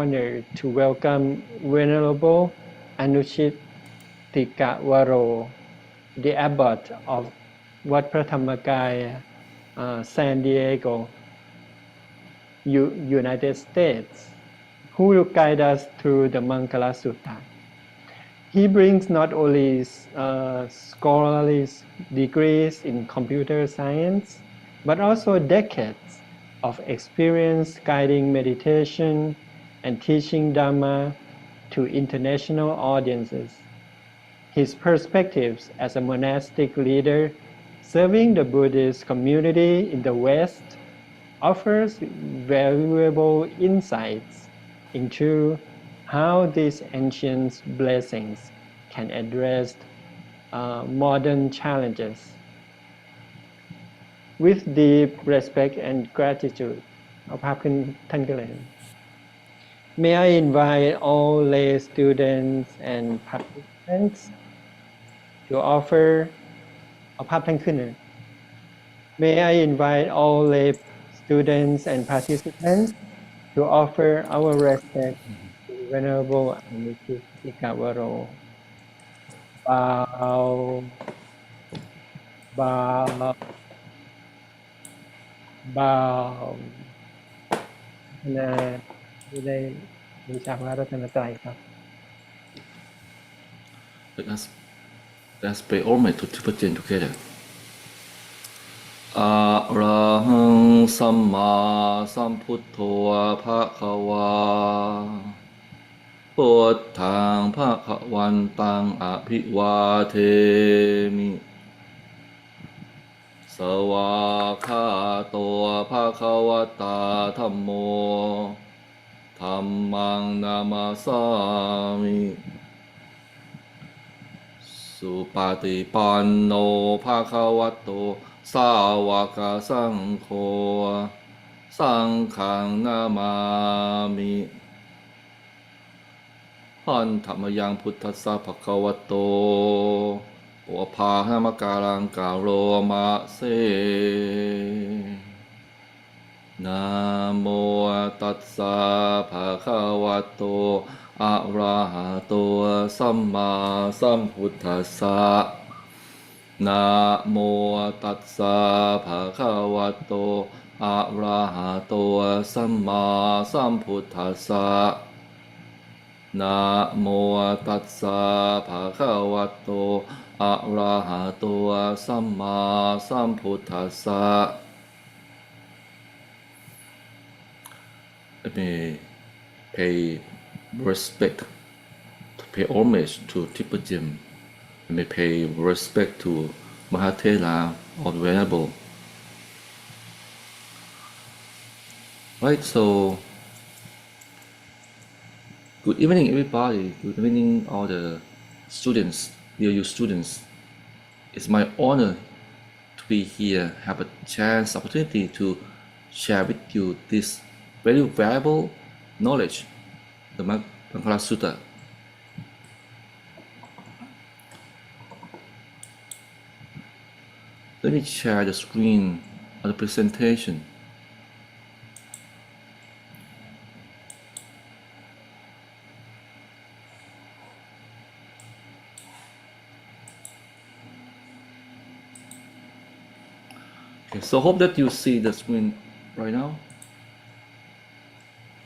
honored to welcome Venerable Anuchitikawaro, the abbot of Wat Prathamakaya, San Diego, United States, who will guide us through the Mangalasuttam. He brings not only scholarly degrees in computer science, but also decades of experience guiding meditation and teaching Dhamma to international audiences. His perspectives as a monastic leader serving the Buddhist community in the West offers valuable insights into how these ancient blessings can address modern challenges. With deep respect and gratitude, เอาภาพขึ้นท่านก็เลย May I invite all lay students and participants to offer เอาภาพท่านขึ้นเลย May I invite all lay students and participants to offer our respect to Venerable Anuchitikawaro. Bow, bow, bow. ได้บูชาพระรัตนตรัยครับ Let's pay homage to Triple Chain together. Arahang Samma Sambuddho Bhagava Buddhaṃ Bhagavaṃ Abhivādhami Sawakhato Bhagavata Dhammo Dhammaṃ Namasami Supatipanno Bhagavato Sāvaka Saṅkho Saṅkhaṃ Namami Anthamayaṃ Puttassa Bhagavato Upahamakaram Karo Mase Namo Tassa Bhagavato Arahato Samma Sambuddhassa Namo Tassa Bhagavato Arahato Samma Sambuddhassa Namo Tassa Bhagavato Arahato Samma Sambuddhassa. Let me pay respect, to pay homage to Triple Chain. Let me pay respect to Mahathera or Venerable. Right, so good evening, everybody. Good evening, all the students, dear you students. It's my honor to be here, have a chance, opportunity to share with you this very valuable knowledge, the Mangalasuttam. Let me share the screen of the presentation. Okay, so hope that you see the screen right now.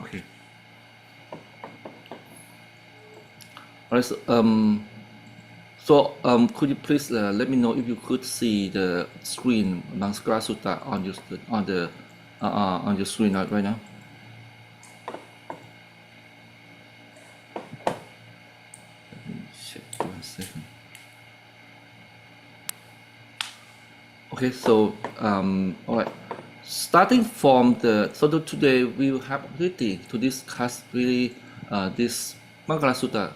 Okay. All right. So, could you please let me know if you could see the screen Mangalasuttam on your screen right now? Let me check 1 second. Okay, so all right. Starting from today we will have opportunity to discuss really this Mangalasuttam,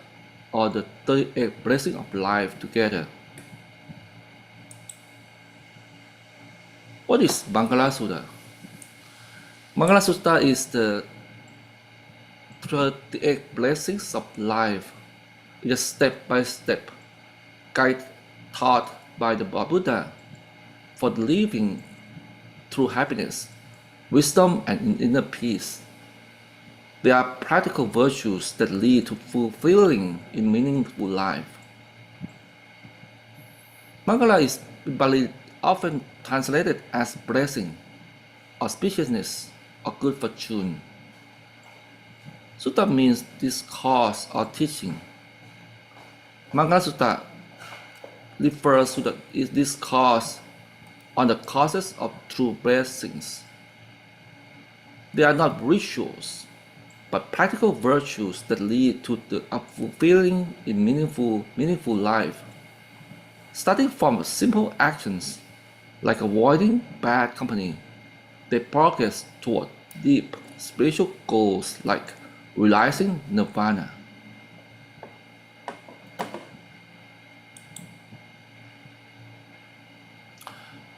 or the 38 blessing of life together. What is Mangalasuttam? Mangalasuttam is the 38 blessings of life. It is step-by-step guide taught by the Buddha for living through happiness, wisdom, and inner peace. They are practical virtues that lead to fulfilling in meaningful life. Mangala is in Pali often translated as blessing, auspiciousness, or good fortune. Sutta means discourse or teaching. Mangalasutta refers to the discourse on the causes of true blessings. They are not rituals, but practical virtues that lead to the fulfilling in meaningful life. Starting from simple actions like avoiding bad company, they progress toward deep spiritual goals like realizing nirvana.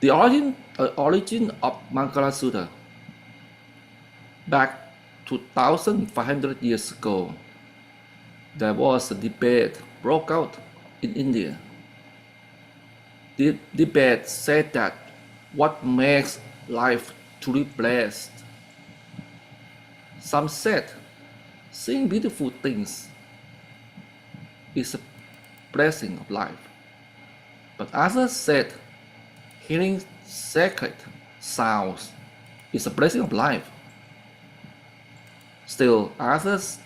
The origin of Mangalasutta. Back 2,500 years ago, there was a debate broke out in India. The debate said that what makes life truly blessed. Some said seeing beautiful things is a blessing of life, but others said hearing sacred sounds is a blessing of life. Still, others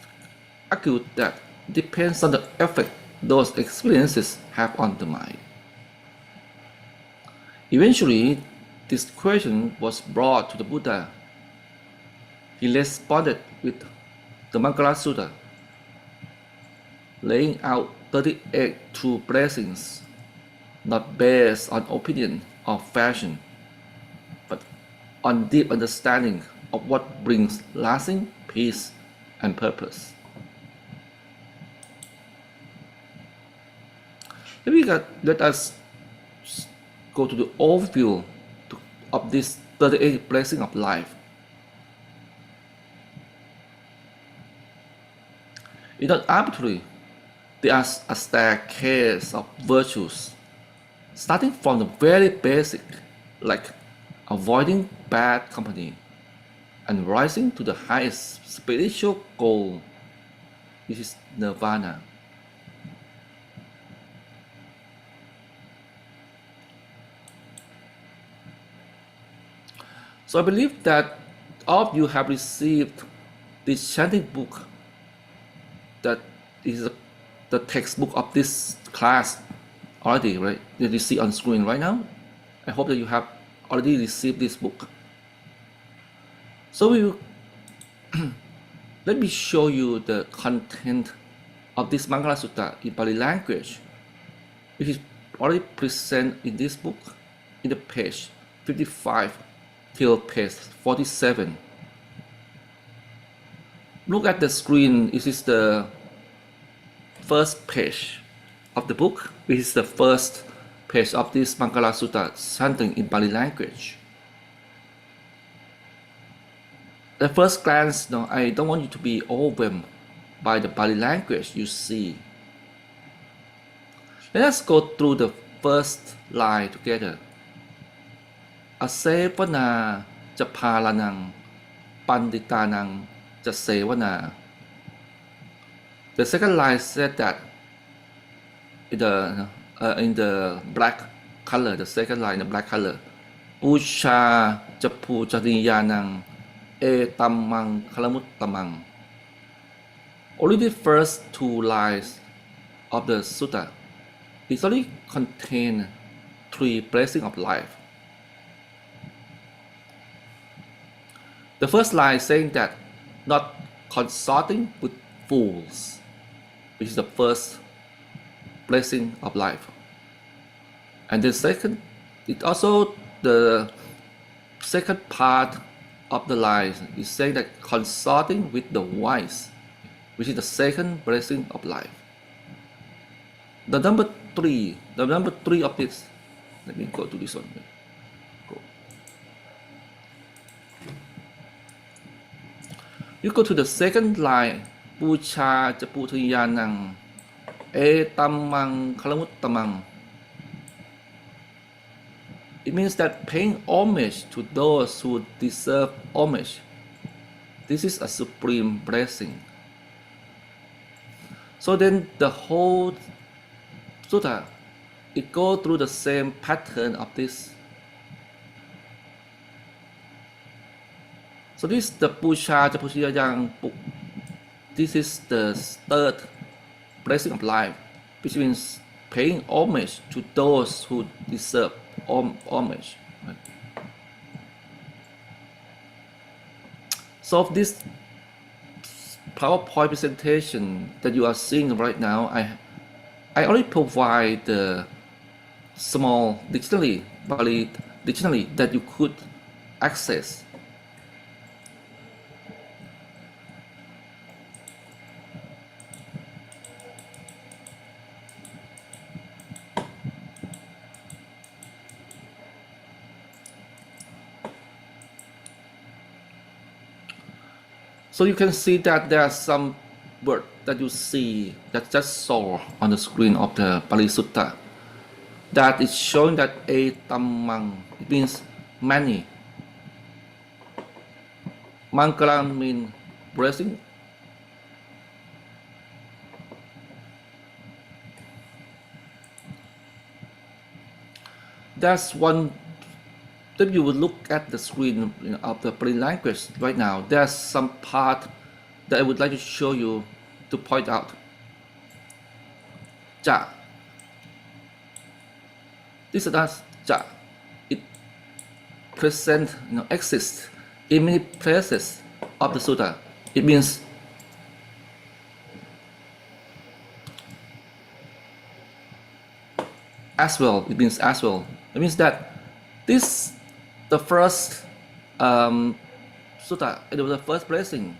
argued that it depends on the effect those experiences have on the mind. Eventually, this question was brought to the Buddha. He responded with the Mangalasutta, laying out 38 true blessings, not based on opinion or fashion, but on deep understanding of what brings lasting peace and purpose. Let us go to the overview of this 38 blessing of life. It's not arbitrary. They are a staircase of virtues, starting from the very basic, like avoiding bad company, and rising to the highest spiritual goal, which is nirvana. So I believe that all of you have received this chanting book that is the textbook of this class already, right? That you see on screen right now. I hope that you have already received this book. So let me show you the content of this Mangalasutta in Pali language, which is already present in this book in the page 55 till page 47. Look at the screen. This is the first page of the book, which is the first page of this Mangalasutta chanting in Pali language. At first glance, I don't want you to be overwhelmed by the Pali language you see. Let us go through the first line together. Asevana Japalanang Panditanang Jasevana. The second line said that in the black color, the second line in the black color, Pucha Japujaniyanang Etamang Kalamuttamang. Only the first two lines of the sutta only contain 3 blessings of life. The first line saying that not consorting with fools, which is the first blessing of life. And the second, it also the second part of the line is saying that consorting with the wise, which is the second blessing of life. The number 3 of this, let me go to this one. Go. You go to the second line, Pucha Japutiyanang Etamang Kalamuttamang. It means that paying homage to those who deserve homage. This is a supreme blessing. So then the whole sutta, it goes through the same pattern of this. So this is the Pucha Puchayang. This is the third blessing of life, which means paying homage to those who deserve homage. Right? So this PowerPoint presentation that you are seeing right now, I already provide the small dictionary, Pali dictionary that you could access. So you can see that there are some words that you see that just saw on the screen of the Pali Sutta. That is showing that etamang, it means many. Mangalam means blessing. That's one. If you would look at the screen of the Pali language right now, there's some part that I would like to show you to point out. Ja. This is Ja. It present, exists in many places of the sutta. It means as well. It means as well. It means that this. The first sutta, the first blessing,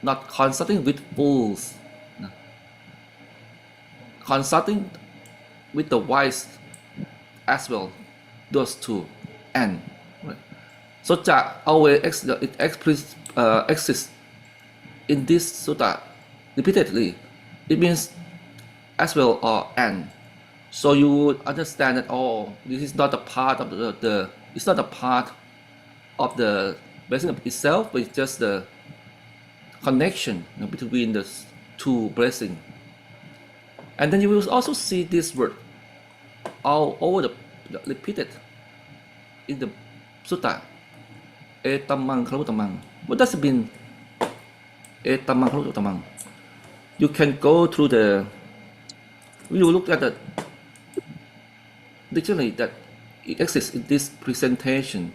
not consulting with fools, consulting with the wise as well, those two, and right. So ja always exists in this sutta repeatedly. It means as well or and. So you would understand that this is not a part of the it's not a part of the blessing itself, but it's just the connection between the two blessings. And then you will also see this word all over the repeated in the sutta. Etamang kalutamang. What does it mean? Etamang kalutamang. You can go through you look at the dictionary that it exists in this presentation.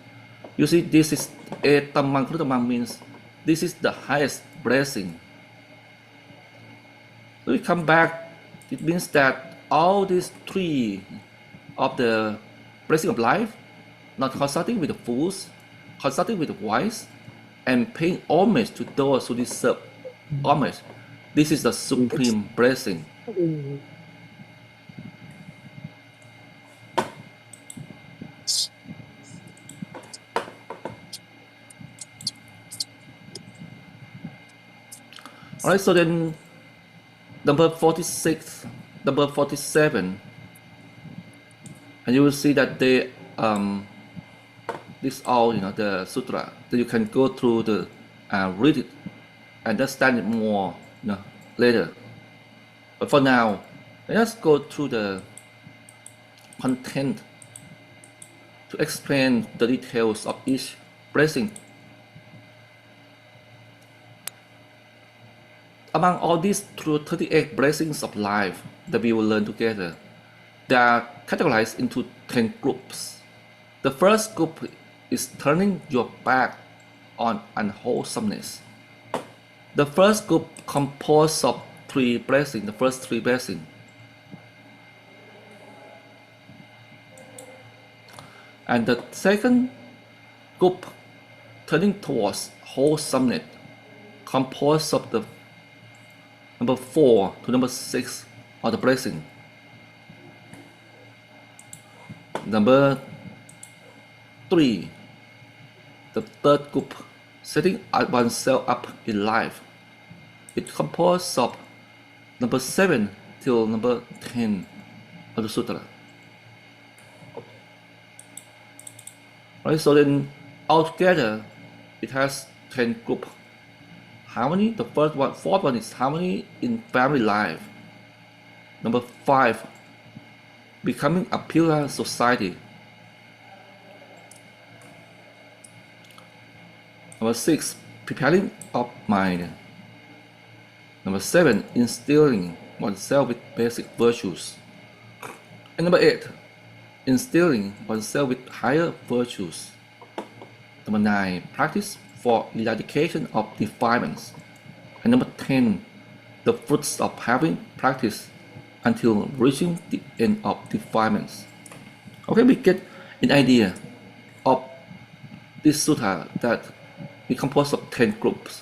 You see, this is etamang kalutamang means this is the highest blessing. So we come back, it means that all these three of the blessing of life, not consulting with the fools, consulting with the wise, and paying homage to those who deserve homage. This is the supreme blessing. Alright, so then number 46, number 47, and you will see that they this all the sutra that you can go through the read it, understand it more later. But for now, let's go through the content to explain the details of each blessing. Among all these 38 blessings of life that we will learn together, they are categorized into 10 groups. The first group is turning your back on unwholesomeness. The first group composed of 3 blessings, the first 3 blessings. And the second group, turning towards wholesomeness, composed of the number 4 to number 6 of the blessing. Number 3, the third group, setting oneself up in life. It composed of number 7 till number 10 of the sutra. Right, so then altogether it has 10 groups harmony. The fourth one is harmony in family life. Number 5, becoming a pillar society. Number 6, preparing of mind. Number 7, instilling oneself with basic virtues. And number 8, instilling oneself with higher virtues. Number 9, practice for eradication of defilements. And number 10, the fruits of having practice until reaching the end of defilements. Okay, we get an idea of this sutta that is composed of 10 groups.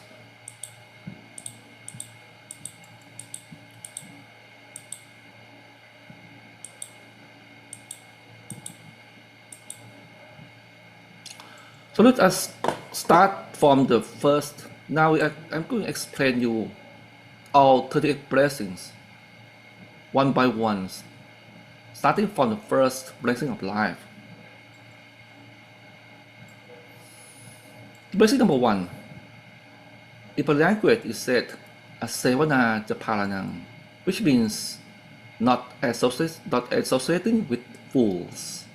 So let us start from the first. Now I'm going to explain you all 38 blessings one by one, starting from the first blessing of life. Blessing number 1. In the language is said, Asevana Japalanam, which means not associating with fools.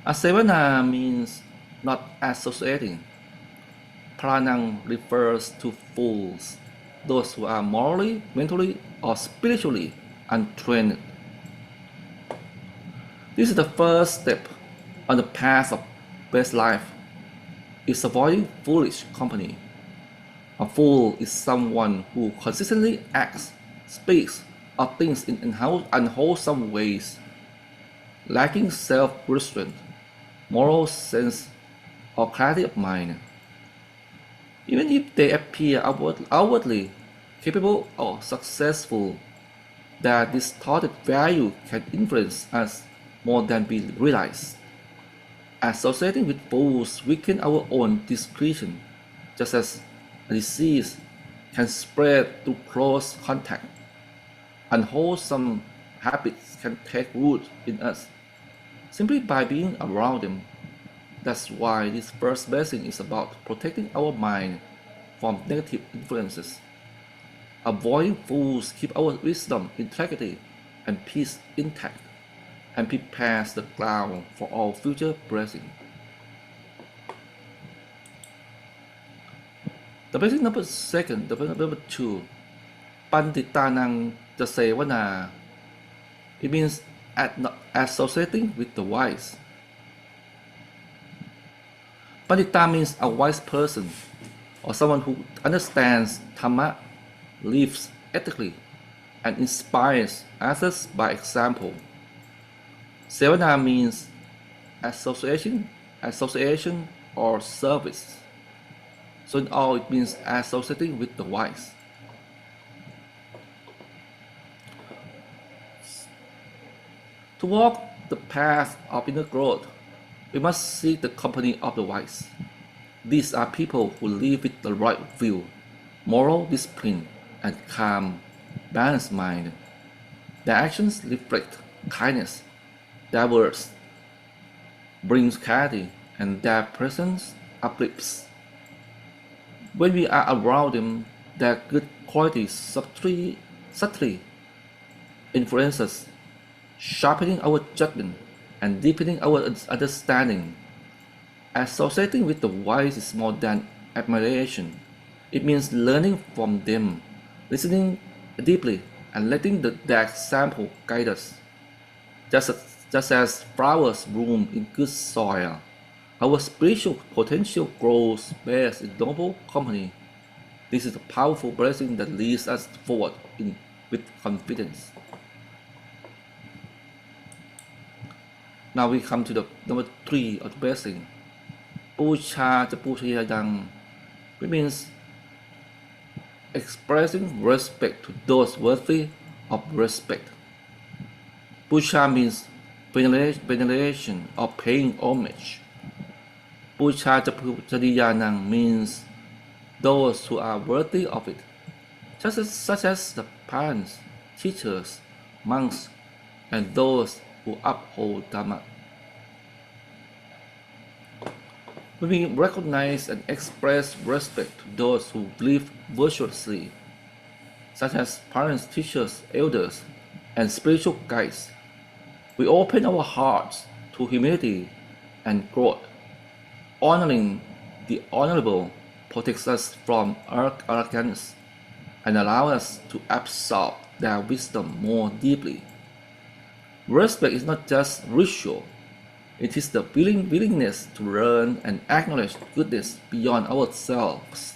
Asevana means not associating. Palanam refers to fools, those who are morally, mentally, or spiritually untrained. This is the first step on the path of best life, is avoiding foolish company. A fool is someone who consistently acts, speaks, or thinks in unwholesome ways, lacking self-restraint, moral sense, or clarity of mind. Even if they appear outwardly capable or successful, their distorted value can influence us more than we realize. Associating with fools weaken our own discretion, just as a disease can spread through close contact. Unwholesome habits can take root in us simply by being around them. That's why this first blessing is about protecting our mind from negative influences. Avoiding fools keep our wisdom, integrity, and peace intact, and prepares the ground for all future blessings. The blessing number 2, Panditanang Jasevana. It means associating with the wise. Pandita means a wise person, or someone who understands Dhamma, lives ethically, and inspires others by example. Sevana means association or service. So in all, it means associating with the wise. To walk the path of inner growth, we must seek the company of the wise. These are people who live with the right view, moral discipline, and calm, balanced mind. Their actions reflect kindness. Their words brings clarity, and their presence uplifts. When we are around them, their good qualities subtly influence us, sharpening our judgment and deepening our understanding. Associating with the wise is more than admiration. It means learning from them, listening deeply, and letting their example guide us. Just as flowers bloom in good soil, our spiritual potential grows best in noble company. This is a powerful blessing that leads us forward with confidence. Now we come to the number 3 of the blessing. Pucha Japusayadang, which means expressing respect to those worthy of respect. Pucha means veneration or paying homage. Pucha Japusadiyanang means those who are worthy of it, such as the parents, teachers, monks, and those who uphold Dhamma. When we recognize and express respect to those who live virtuously, such as parents, teachers, elders, and spiritual guides, we open our hearts to humility and growth. Honoring the honorable protects us from arrogance and allows us to absorb their wisdom more deeply. Respect is not just ritual, it is the willingness to learn and acknowledge goodness beyond ourselves.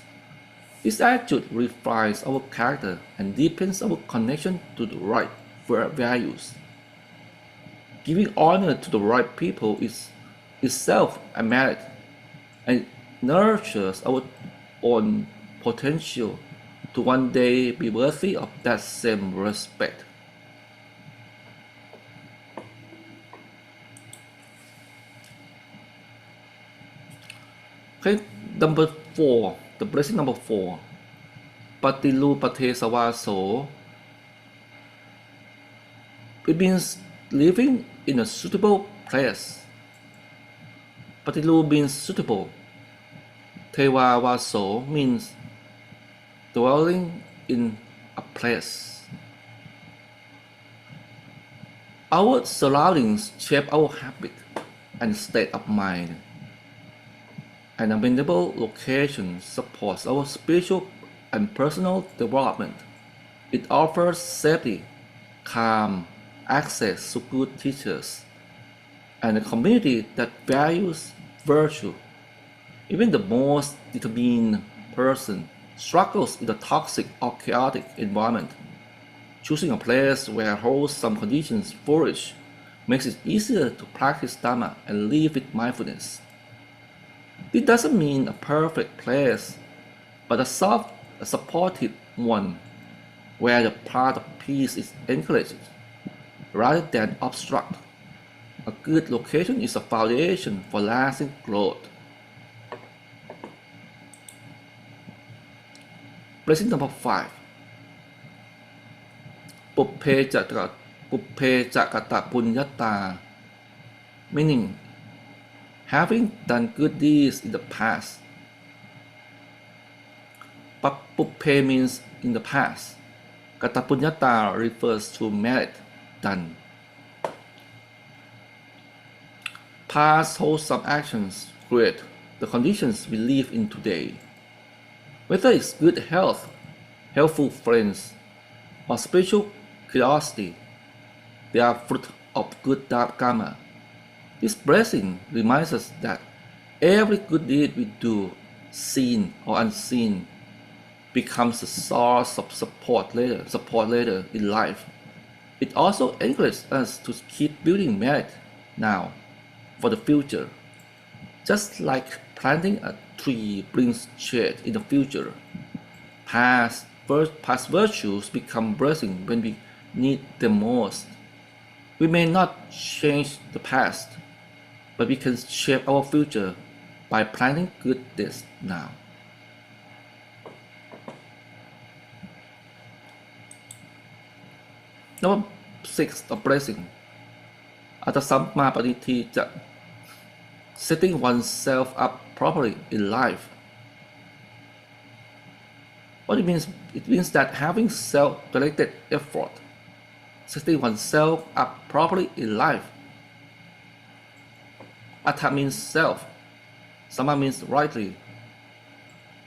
This attitude refines our character and deepens our connection to the right values. Giving honor to the right people is itself a merit and nurtures our own potential to one day be worthy of that same respect. Okay, number 4, the blessing number 4. Patilupate savaso. It means living in a suitable place. Patilu means suitable. Tevavaso means dwelling in a place. Our surroundings shape our habit and state of mind. An amenable location supports our spiritual and personal development. It offers safety, calm, access to good teachers, and a community that values virtue. Even the most determined person struggles in a toxic or chaotic environment. Choosing a place where wholesome conditions flourish makes it easier to practice Dhamma and live with mindfulness. This doesn't mean a perfect place, but a soft, supportive one, where the path of peace is encouraged rather than obstructed. A good location is a foundation for lasting growth. Blessing number 5. Puppe Jakata Punyata, meaning having done good deeds in the past. Puppe means in the past. Kata Punyata refers to merit done. Past wholesome actions create the conditions we live in today. Whether it's good health, helpful friends, or spiritual curiosity, they are fruit of good karma. This blessing reminds us that every good deed we do, seen or unseen, becomes a source of support later in life. It also encourages us to keep building merit now for the future. Just like planting a tree brings shade in the future, past virtues become blessings when we need them most. We may not change the past, but we can shape our future by planting good deeds now. Number 6, a blessing. Atasamma Panitija, setting oneself up properly in life. What it means? It means that having self-directed effort, setting oneself up properly in life. Atha means self, Sama means rightly,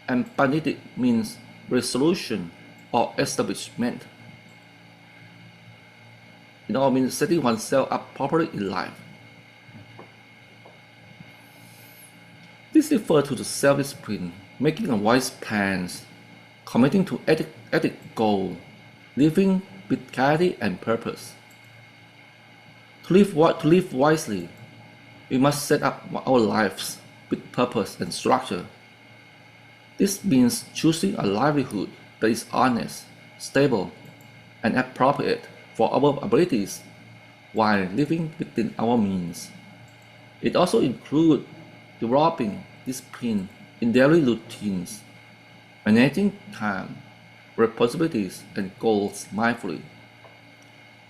and Paniti means resolution or establishment. It all means setting oneself up properly in life. This refers to the self-discipline, making a wise plans, committing to ethic goal, living with clarity and purpose. To live wisely, we must set up our lives with purpose and structure. This means choosing a livelihood that is honest, stable, and appropriate for our abilities while living within our means. It also includes developing discipline in daily routines, managing time, responsibilities, and goals mindfully.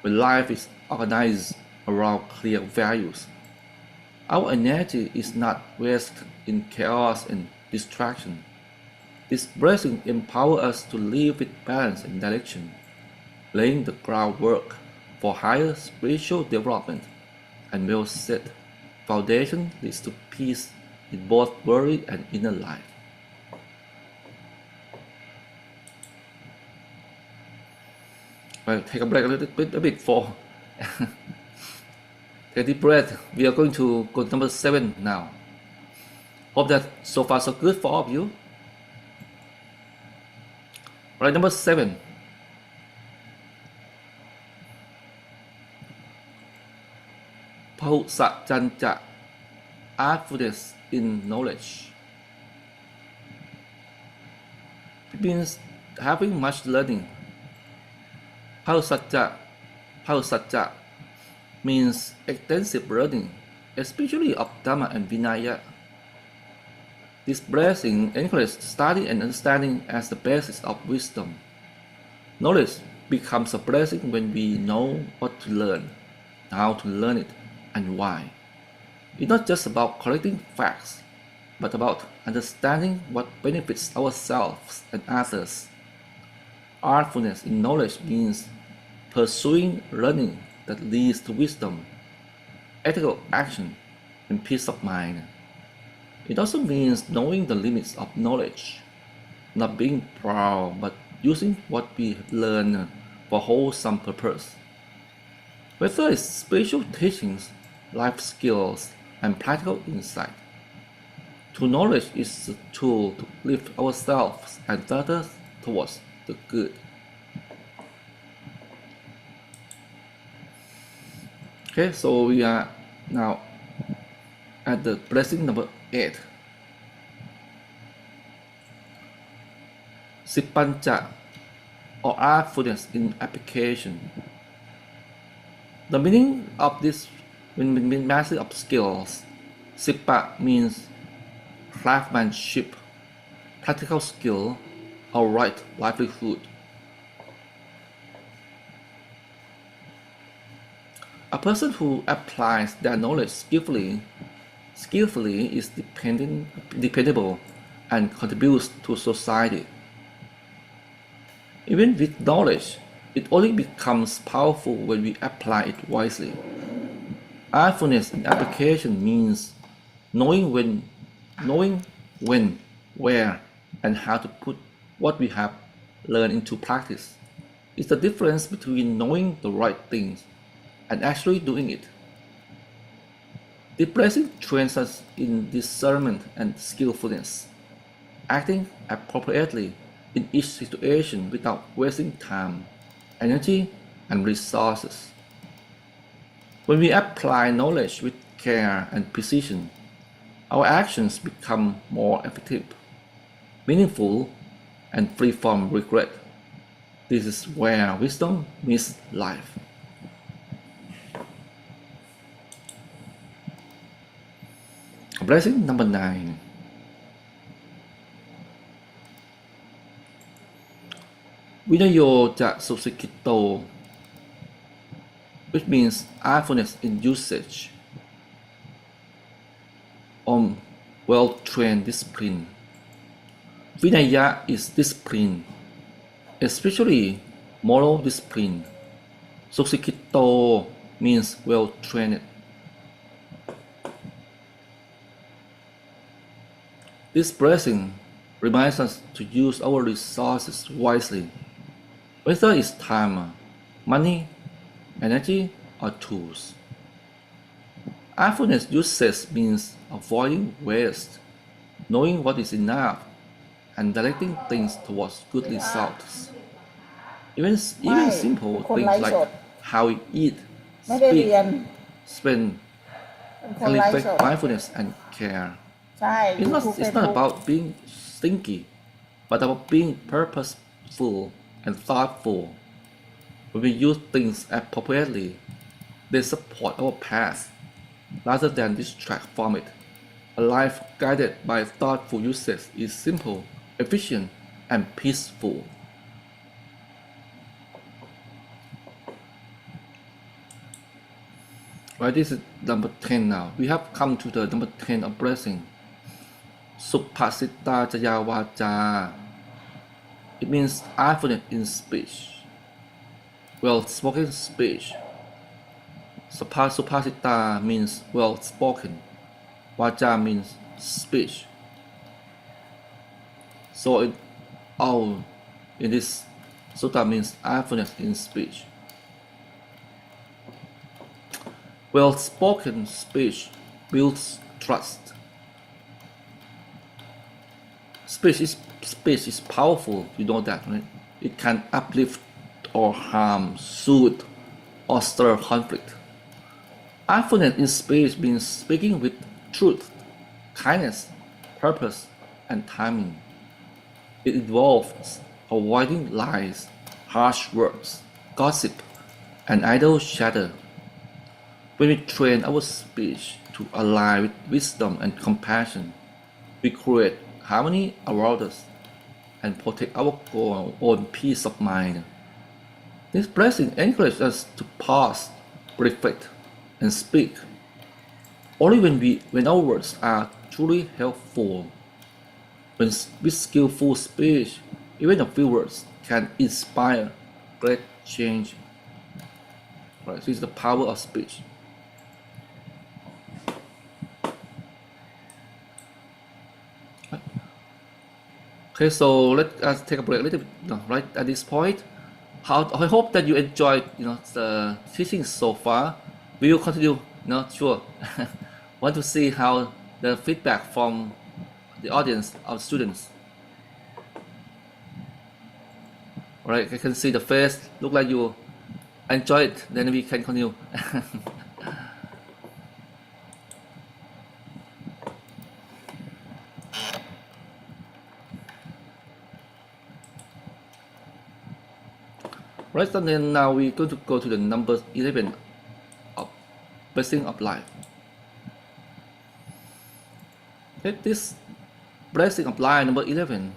When life is organized around clear values, Our energy is not wasted in chaos and distraction. This blessing empowers us to live with balance and direction, laying the groundwork for higher spiritual development, and well set foundation leads to peace in both worldly and inner life. Well, take a break a bit for take a deep breath. We are going to go to number 7 now. Hope that so far so good for all of you. Alright, number 7. Passcode, artfulness in knowledge. It means having much learning. Passcode means extensive learning, especially of Dhamma and Vinaya. This blessing encourages study and understanding as the basis of wisdom. Knowledge becomes a blessing when we know what to learn, how to learn it, and why. It's not just about collecting facts, but about understanding what benefits ourselves and others. Artfulness in knowledge means pursuing learning that leads to wisdom, ethical action, and peace of mind. It also means knowing the limits of knowledge, not being proud, but using what we learn for wholesome purpose. Whether it's spiritual teachings, life skills, and practical insight, true knowledge is a tool to lift ourselves and others towards the good. Okay, so we are now at the blessing number 8. Sipancha, or artfulness in application. The meaning of this means mastery of skills. Sipa means craftsmanship, practical skill, or right livelihood. A person who applies their knowledge skillfully is dependable and contributes to society. Even with knowledge, it only becomes powerful when we apply it wisely. Artfulness in application means knowing when, where, and how to put what we have learned into practice. It's the difference between knowing the right things and actually doing it. The blessing trains us in discernment and skillfulness, acting appropriately in each situation without wasting time, energy, and resources. When we apply knowledge with care and precision, our actions become more effective, meaningful, and free from regret. This is where wisdom meets life. Blessing number 9. Vinayo ja susikito, which means artfulness in usage, or well-trained discipline. Vinaya is discipline, especially moral discipline. Susikito means well-trained. This blessing reminds us to use our resources wisely, whether it's time, money, energy, or tools. Artfulness usage means avoiding waste, knowing what is enough, and directing things towards good results. Even simple things like how we eat, speak, spend, can reflect mindfulness and care. It's not about being stinky, but about being purposeful and thoughtful. When we use things appropriately, they support our path rather than distract from it. A life guided by thoughtful usage is simple, efficient, and peaceful. Right, this is number 10 now. We have come to the number 10 of blessing. Suphasita Jaya Vacha. It means affluent in speech, well-spoken speech. Suphasita means well-spoken. Vacha means speech. So it all in this sutta means affluent in speech. Well-spoken speech builds trust. Speech is powerful, you know that, right? It can uplift or harm, soothe, or stir conflict. Affluent in speech means speaking with truth, kindness, purpose, and timing. It involves avoiding lies, harsh words, gossip, and idle chatter. When we train our speech to align with wisdom and compassion, we create harmony around us and protect our own peace of mind. This blessing encourages us to pause, reflect, and speak only when our words are truly helpful. With skillful speech, even a few words can inspire great change. Right, this is the power of speech. Okay, so let us take a break a little bit, right at this point. I hope that you enjoyed, the teaching so far. We will continue, sure. Want to see how the feedback from the audience of students. All right, I can see the face. Look like you enjoy it. Then we can continue. Right, and then now we're going to go to the number 11 of blessing of life. Okay, this blessing of life, number 11,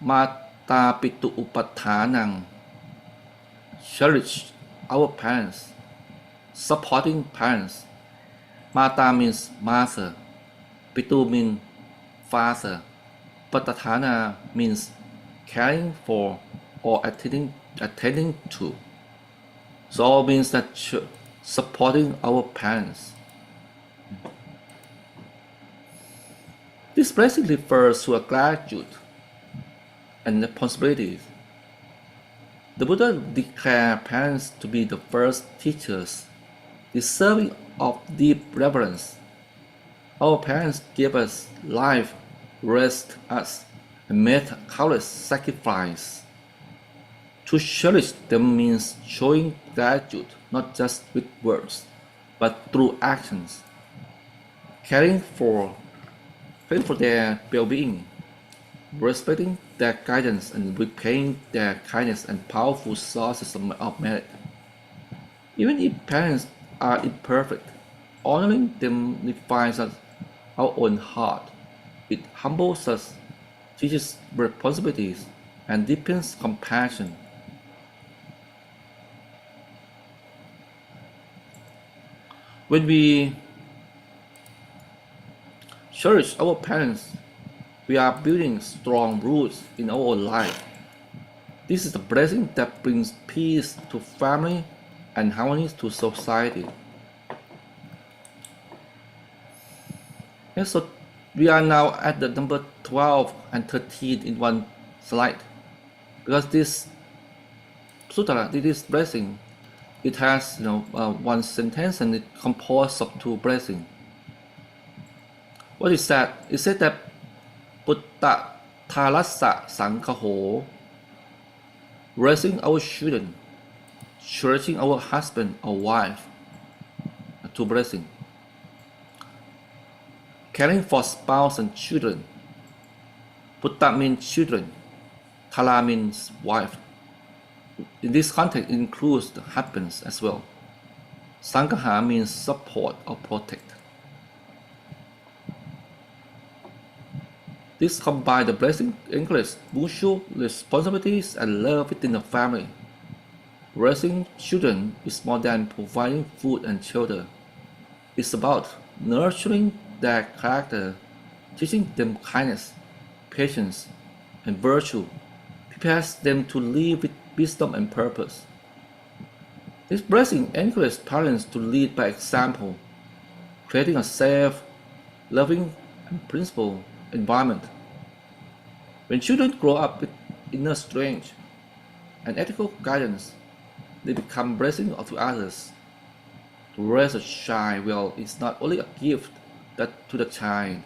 Mata Pitu Upathanang. Cherish our parents, supporting parents. Mata means mother, Pitu means father, Upatthana means caring for or attending to. So all means that supporting our parents. This blessing refers to a gratitude and responsibilities. The Buddha declared parents to be the first teachers, deserving of deep reverence. Our parents gave us life, raised us, and made countless sacrifices. To cherish them means showing gratitude not just with words, but through actions. Caring for their well-being, respecting their guidance, and repaying their kindness and powerful sources of merit. Even if parents are imperfect, honoring them refines our own heart. It humbles us, teaches responsibilities, and deepens compassion. When we cherish our parents, we are building strong roots in our life. This is a blessing that brings peace to family and harmony to society. And so we are now at the number 12 and 13 in one slide. Because this sutta, this blessing, it has one sentence and it composed of two blessings. What is that? It said that Putta Thalassa Sankhaho, raising our children, cherishing our husband or wife, two blessings. Caring for spouse and children. Putta means children, Thala means wife. In this context, it includes the husbands as well. Sangha means support or protect. This combines the blessing, encourages mutual responsibilities and love within the family. Raising children is more than providing food and shelter. It's about nurturing their character, teaching them kindness, patience, and virtue, prepares them to live with wisdom and purpose. This blessing encourages parents to lead by example, creating a safe, loving, and principled environment. When children grow up with inner strength and ethical guidance, they become blessing to others. To raise a child well is not only a gift to the child,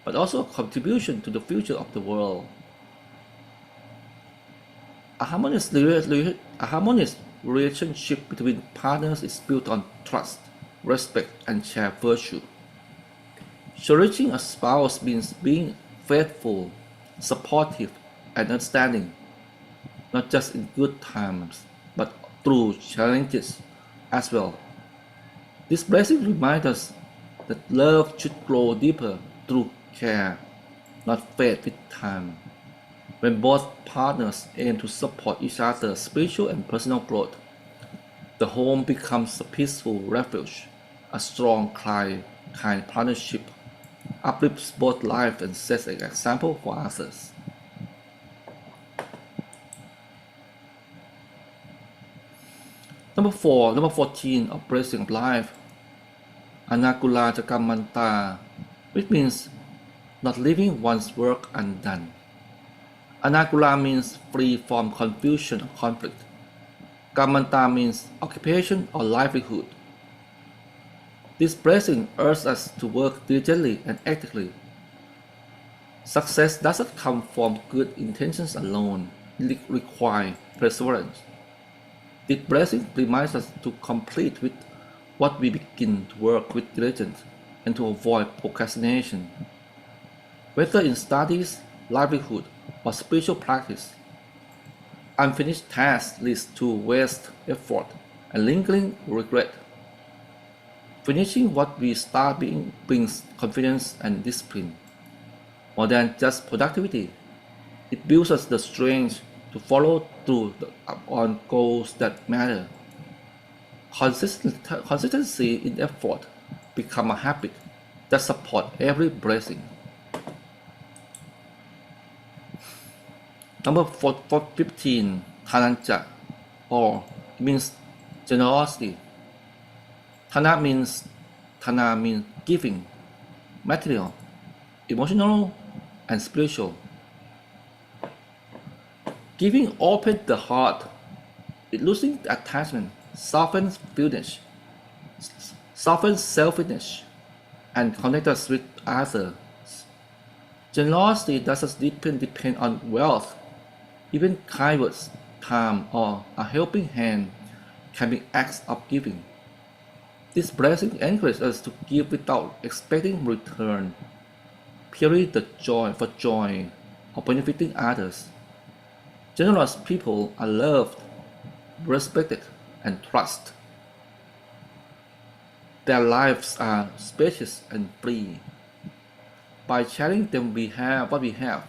but also a contribution to the future of the world. A harmonious relationship between partners is built on trust, respect, and shared virtue. Cherishing a spouse means being faithful, supportive, and understanding, not just in good times, but through challenges as well. This blessing reminds us that love should grow deeper through care, not fade with time. When both partners aim to support each other's spiritual and personal growth, the home becomes a peaceful refuge. A strong, kind partnership uplifts both life and sets an example for others. Number 14 of blessing of life, Anagula Jakamanta, which means not leaving one's work undone. Anagula means free from confusion or conflict. Kamanta means occupation or livelihood. This blessing urges us to work diligently and ethically. Success doesn't come from good intentions alone, it requires perseverance. This blessing reminds us to complete with what we begin, to work with diligence and to avoid procrastination. Whether in studies, livelihood, or spiritual practice, unfinished tasks lead to waste, effort, and lingering regret. Finishing what we start brings confidence and discipline. More than just productivity, it builds us the strength to follow through on goals that matter. Consistency in effort becomes a habit that supports every blessing. Number 15, Thanancha, or it means generosity. Thana means giving, material, emotional, and spiritual. Giving opens the heart, it loosens attachment, softens selfishness, and connects us with others. Generosity doesn't depend on wealth. Even kind words, time, or a helping hand can be acts of giving. This blessing encourages us to give without expecting return, purely for joy of benefiting others. Generous people are loved, respected, and trusted. Their lives are spacious and free. By sharing them what we have,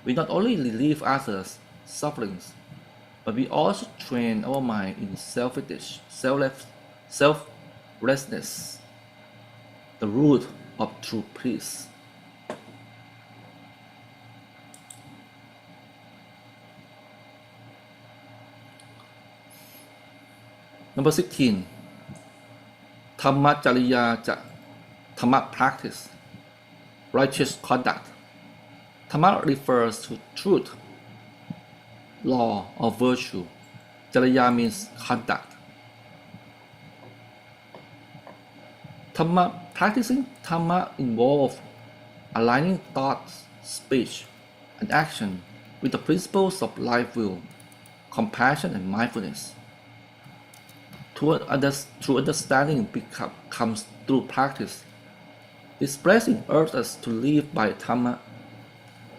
we not only relieve others' sufferings, but we also train our mind in selflessness, the root of true peace. Number 16, Dhammacariya, Dhamma practice, righteous conduct. Dhamma refers to truth, law, or virtue. Jariya means conduct. Practicing Dhamma involves aligning thoughts, speech, and action with the principles of life will, compassion, and mindfulness. True understanding comes through practice. This blessing urges us to live by Dhamma,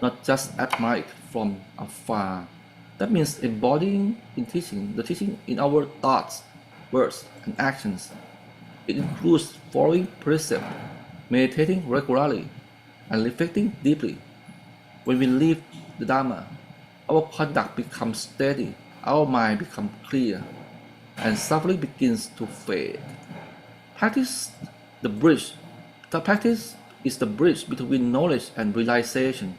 not just admire it from afar. That means embodying the teaching in our thoughts, words, and actions. It includes following precept, meditating regularly, and reflecting deeply. When we live the Dhamma, our conduct becomes steady, our mind becomes clear, and suffering begins to fade. Practice The bridge. The practice is the bridge between knowledge and realization.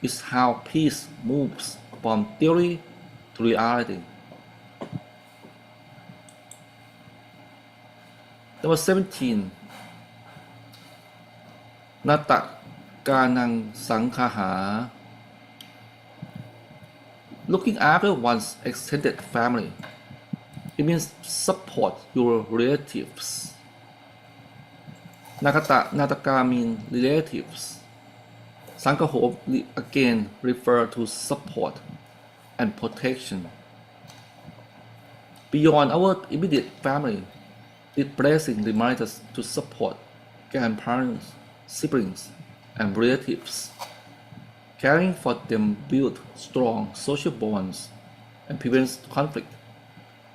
It's how peace moves from theory to reality. Number 17. Nata Kanang Sangkaha. Looking after one's extended family. It means support your relatives. Nataka means relatives. Sangkaho again refer to support and protection. Beyond our immediate family, this blessing reminds us to support grandparents, siblings, and relatives. Caring for them builds strong social bonds and prevents conflict.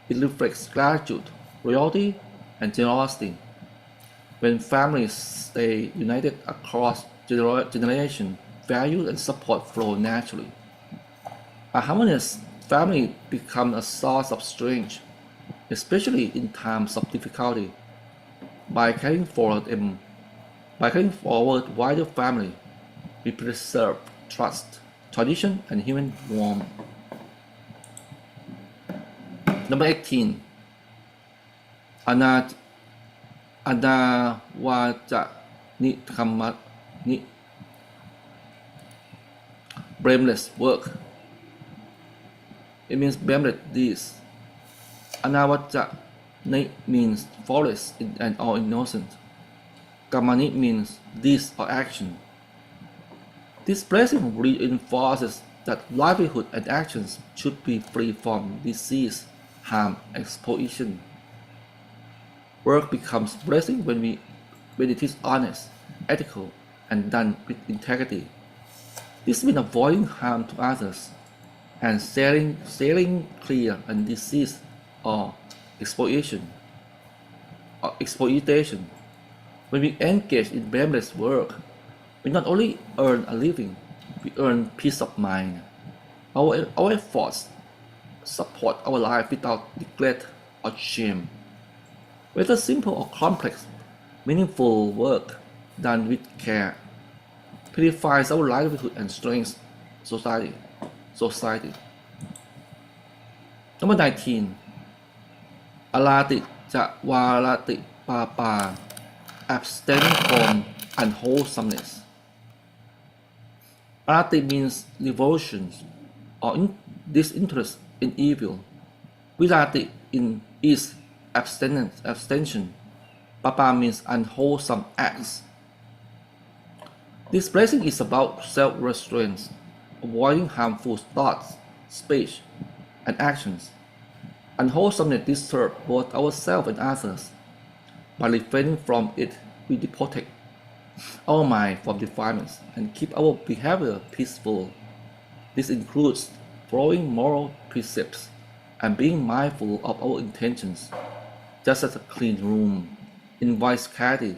It reflects gratitude, loyalty, and generosity. When families stay united across generations, value and support flow naturally. A harmonious family becomes a source of strength, especially in times of difficulty. By caring for our wider family, we preserve trust, tradition, and human warmth. Number 18. Anawaja ni blameless work. It means blameless deeds. Anawaja means flawless and or innocent. Kamani means deeds or action. This blessing reinforces that livelihood and actions should be free from disease, harm, exploitation. Work becomes blessing when it is honest, ethical, and done with integrity. This means avoiding harm to others and sailing clear and disease or exploitation. When we engage in blameless work, we not only earn a living, we earn peace of mind. Our efforts support our life without regret or shame. Whether simple or complex, meaningful work done with care purifies our livelihood and strengthens society. Number 19. Alati Jawalati Papa. Abstaining from unwholesomeness. Alati means devotion or disinterest in evil. Vilati is abstention. Papa means unwholesome acts. This blessing is about self-restraint, avoiding harmful thoughts, speech, and actions. Unwholesomeness disturbs both ourselves and others. By refraining from it, we protect our mind from defilements and keep our behavior peaceful. This includes following moral precepts and being mindful of our intentions. Just as a clean room invites clarity,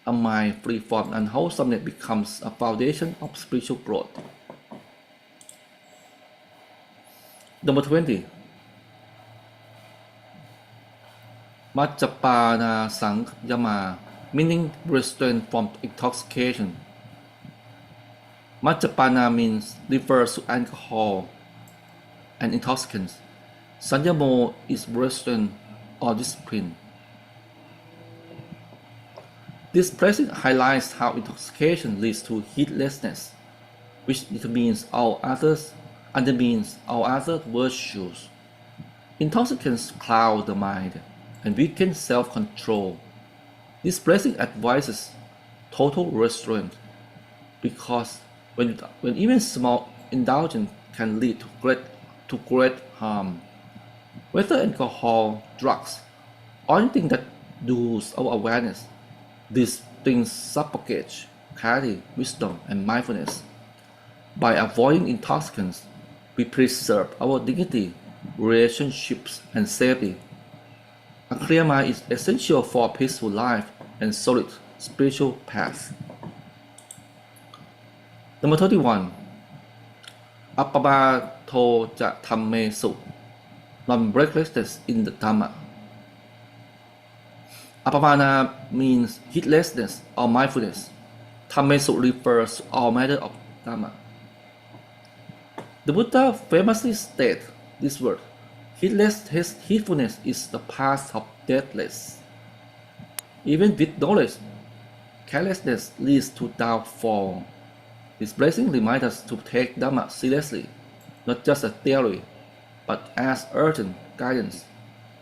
a mind free from unwholesomeness becomes a foundation of spiritual growth. Number 20. Majapana Sangyama, meaning restraint from intoxication. Majapana refers to alcohol and intoxicants. Sanjamo is restraint or discipline. This blessing highlights how intoxication leads to heedlessness, which undermines all other virtues. Intoxicants cloud the mind and weaken self-control. This blessing advises total restraint, because when even small indulgence can lead to great harm. Whether alcohol, drugs, or anything that dulls our awareness, these things suffocate clarity, wisdom, and mindfulness. By avoiding intoxicants, we preserve our dignity, relationships, and safety. A clear mind is essential for a peaceful life and solid spiritual path. Number 31. Appabato ja Dhammesu, non-recklessness in the Dhamma. Apamana means heedlessness or mindfulness. Tammesu refers to all matter of Dhamma. The Buddha famously stated this word: heedfulness is the path of deathless. Even with knowledge, carelessness leads to downfall. This blessing reminds us to take Dhamma seriously, not just a theory, but as urgent guidance.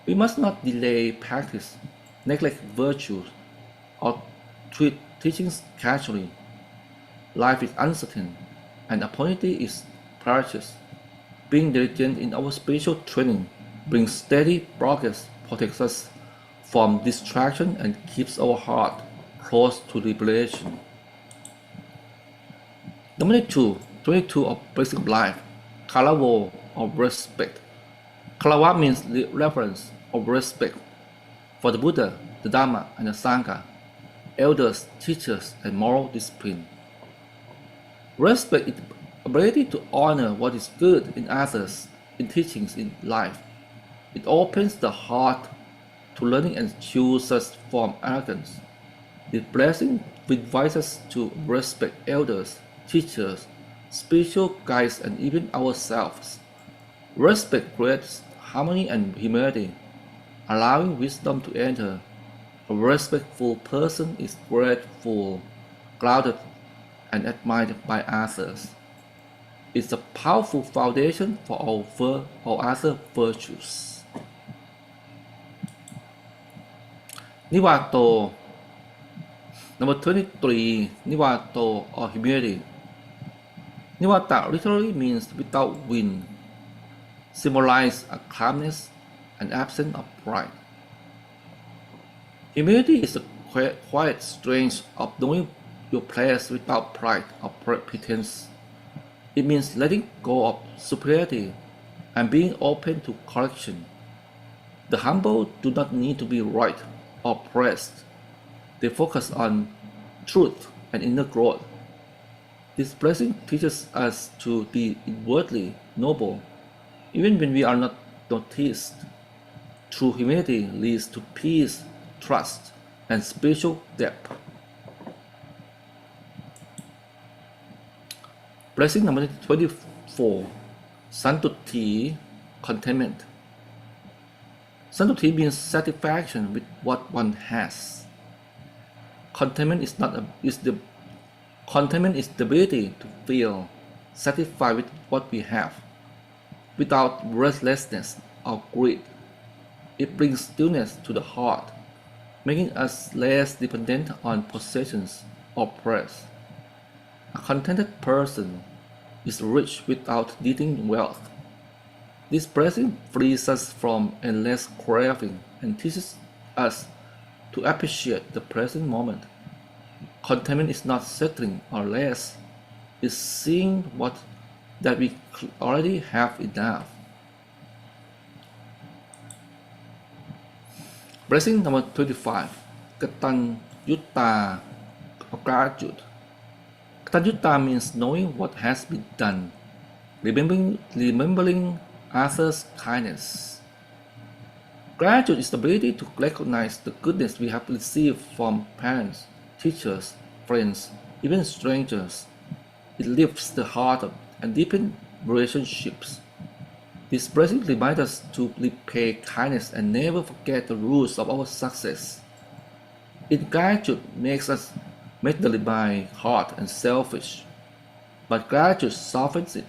We must not delay practice, neglect virtues, or treat teachings casually. Life is uncertain, and opportunity is precious. Being diligent in our spiritual training brings steady progress, protects us from distraction, and keeps our heart close to liberation. Number 22 of basic life, Kalavo or respect. Kalava means reverence or respect for the Buddha, the Dhamma, and the Sangha, elders, teachers, and moral discipline. Respect is the ability to honor what is good in others, in teachings, in life. It opens the heart to learning and shields us from arrogance. This blessing invites us to respect elders, teachers, spiritual guides, and even ourselves. Respect creates harmony and humility, allowing wisdom to enter. A respectful person is grateful, grounded, and admired by others. It's a powerful foundation for all other virtues. Nivato. Number 23, Nivato or humility. Nivata literally means without wind, symbolizes a calmness and absence of pride. Humility is the quiet strength of knowing your place without pride or pretense. It means letting go of superiority and being open to correction. The humble do not need to be right or praised. They focus on truth and inner growth. This blessing teaches us to be inwardly noble, even when we are not noticed. True humility leads to peace, trust, and spiritual depth. Blessing number 24, Santuti, contentment. Santuti means satisfaction with what one has. Contentment is the ability to feel satisfied with what we have, without restlessness or greed. It brings stillness to the heart, making us less dependent on possessions or praise. A contented person is rich without needing wealth. This blessing frees us from endless craving and teaches us to appreciate the present moment. Contentment is not settling or less, it's seeing that we already have enough. Blessing number 25, Katanyutta or gratitude. Katanyutta means knowing what has been done, remembering others' kindness. Gratitude is the ability to recognize the goodness we have received from parents, teachers, friends, even strangers. It lifts the heart up and deepens relationships. This blessing reminds us to repay kindness and never forget the roots of our success. Ingratitude makes the divine heart and selfish, but gratitude softens it.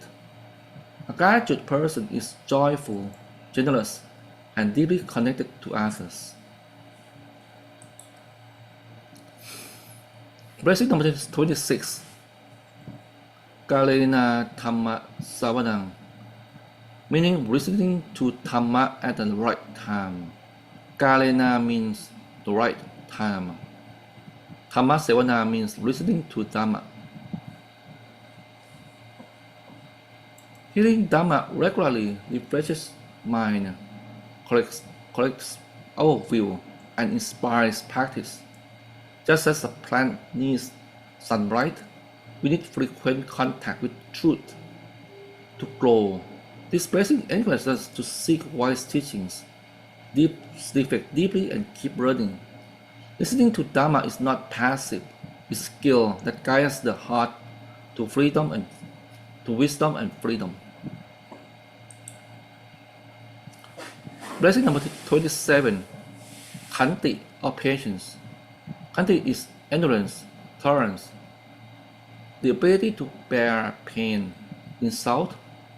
A gratitude person is joyful, generous, and deeply connected to others. Blessing number 26, Kalena Dhamma Savanang, meaning listening to Dhamma at the right time. Kalena means the right time. Dhamma Sevana means listening to Dhamma. Hearing Dhamma regularly refreshes mind, corrects our view, and inspires practice. Just as a plant needs sunlight, we need frequent contact with truth to grow. This blessing encourages us to seek wise teachings, reflect deeply, and keep learning. Listening to Dharma is not passive, it's skill that guides the heart to freedom and to wisdom and freedom. Blessing number 27, Chanting or patience. Chanting is endurance, tolerance, the ability to bear pain, insult,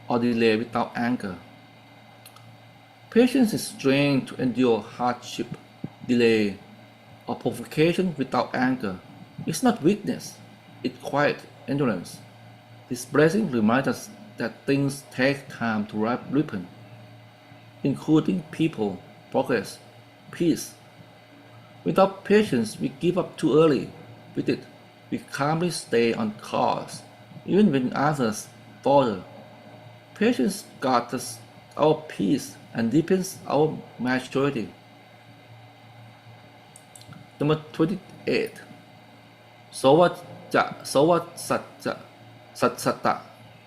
or delay without anger. Patience is strength to endure hardship, delay, or provocation without anger. It's not weakness, it's quiet endurance. This blessing reminds us that things take time to ripen, including people, progress, peace. Without patience, we give up too early. With it, we calmly stay on course, even when others falter. Patience guards our peace and deepens our maturity. Number 28. Satsata,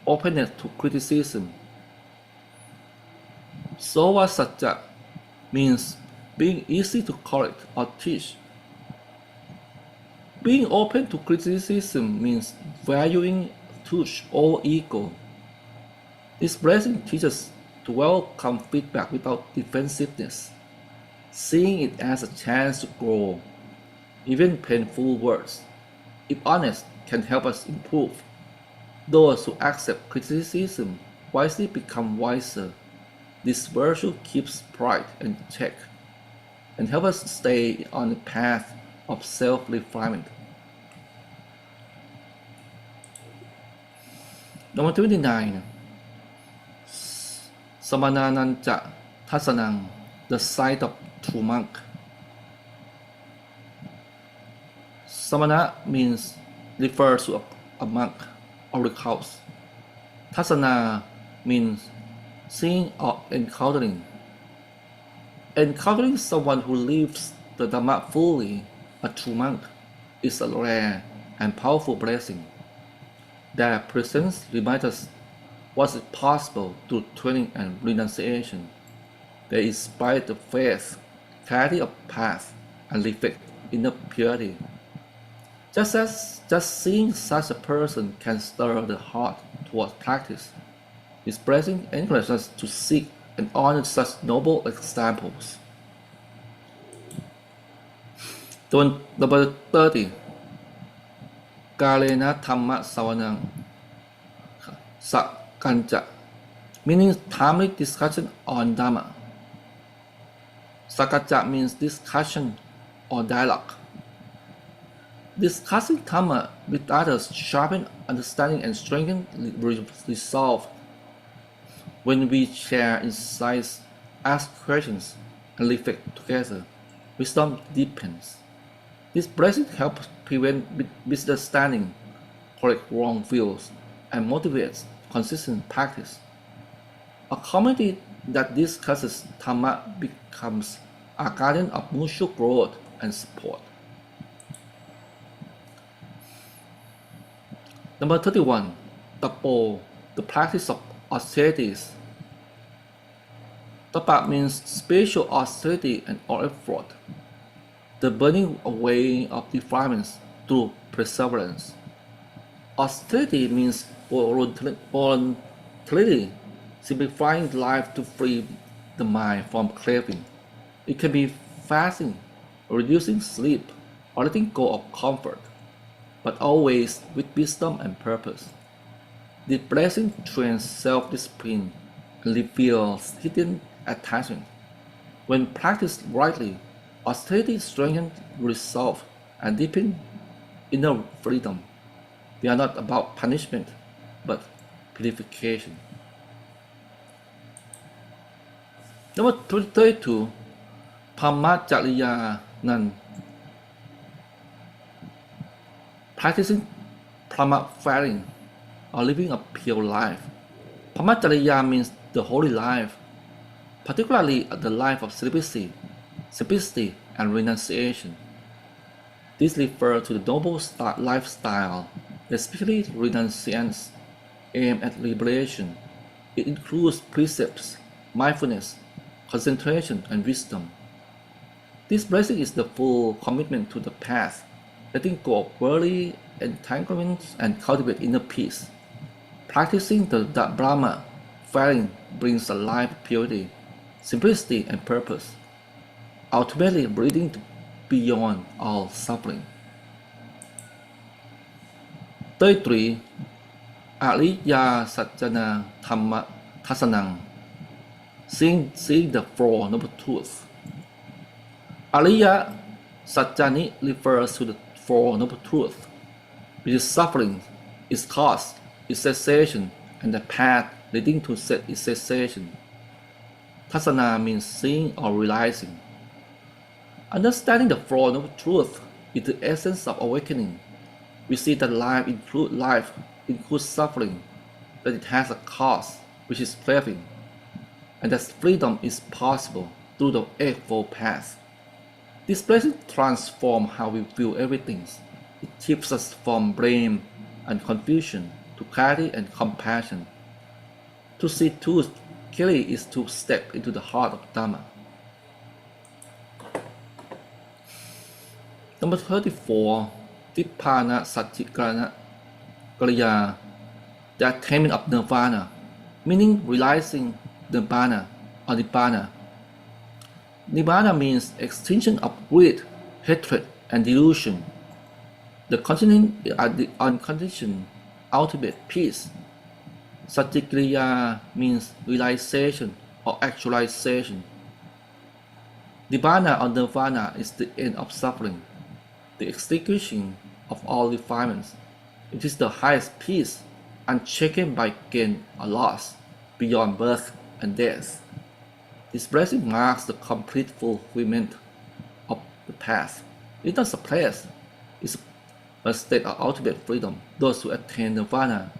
openness to criticism. Satya means being easy to correct or teach. Being open to criticism means valuing truth over ego. This blessing teaches to welcome feedback without defensiveness, seeing it as a chance to grow. Even painful words, if honest, can help us improve. Those who accept criticism wisely become wiser. This virtue keeps pride in check and helps us stay on the path of self-refinement. Number 29. Samanananja Tasanang, the sight of true monk. Samana refers to a monk or recluse. Tasana means seeing or encountering. Encountering someone who lives the Dhamma fully, a true monk, is a rare and powerful blessing. Their presence reminds us what is possible through training and renunciation. They inspire the faith, clarity of path, and reflect inner purity. Just seeing such a person can stir the heart towards practice. This blessing encourages us to seek and honor such noble examples. Number 30. Kalena Dhamma Savanang Sakanja, meaning timely discussion on Dhamma. Sakaja means discussion or dialogue. Discussing Dhamma with others sharpen understanding and strengthen resolve. When we share insights, ask questions, and reflect together, wisdom deepens. This blessing helps prevent misunderstanding, correct wrong views, and motivates consistent practice. A community that discusses Dhamma becomes a garden of mutual growth and support. Number 31. Tapo, the practice of austerities. Tapa means spiritual austerity and effort, the burning away of defilements through perseverance. Austerity means voluntarily simplifying life to free the mind from craving. It can be fasting, reducing sleep, or letting go of comfort, but always with wisdom and purpose. The blessing trains self-discipline and reveals hidden attachment. When practiced rightly, austerity strengthens resolve and deepens inner freedom. We are not about punishment, but purification. Number 32. Brahmacharyanan, practicing brahmacharin or living a pure life. Brahmacharya means the holy life, particularly the life of simplicity and renunciation. This refers to the noble lifestyle, especially renunciance aimed at liberation. It includes precepts, mindfulness, concentration, and wisdom. This blessing is the full commitment to the path, letting go of worldly entanglements and cultivate inner peace. Practicing the Brahma failing brings alive purity, simplicity, and purpose, ultimately leading to beyond all suffering. 33. Ariya Sajjana Dhamma Tasanang, seeing the Four Noble Truths. Ariya Sajjani refers to the Four Noble Truths, which is suffering, its cause, its cessation, and the path leading to its cessation. Tasana means seeing or realizing. Understanding the Four Noble Truths is the essence of awakening. We see that life includes suffering, that it has a cause, which is craving, and that freedom is possible through the Eightfold Path. This blessing transforms how we view everything. It keeps us from blame and confusion to clarity and compassion. To see truth clearly is to step into the heart of Dhamma. Number 34. Tippana Satchikarana Kariya, the attainment of Nirvana, meaning realizing Nibbana or Nibbana. Nibbana means extinction of greed, hatred, and delusion. The unconditioned ultimate peace. Satchikriya means realization or actualization. Nibbana or Nirvana is the end of suffering, the extinguishing of all defilements. It is the highest peace, unshaken by gain or loss, beyond birth and death. This blessing marks the complete fulfillment of the path. It is not a place, it is a state of ultimate freedom. Those who attain Nirvana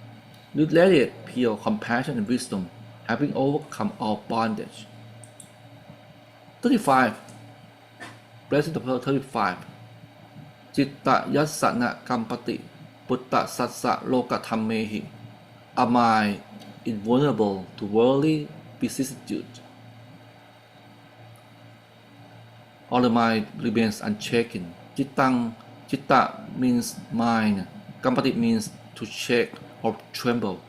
radiate pure compassion and wisdom, having overcome all bondage. 35. Blessing number 35. Citta yassana kampati putta sassa lokathammehi, a mind invulnerable to worldly vicissitude. All the mind remains unshaken. Citta means mind. Kampati means to shake or tremble.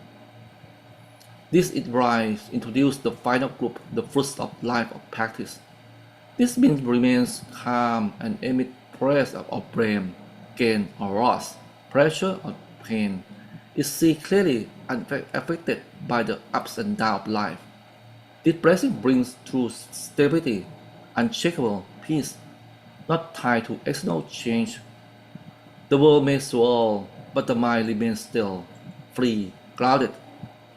This introduces the final group, the fruits of life of practice. This means remains calm and emit pressure of blame, gain or loss, pressure or pain. It sees clearly unaffected by the ups and downs of life. This blessing brings true stability, unshakable peace, not tied to external change. The world may swirl, but the mind remains still, free, grounded,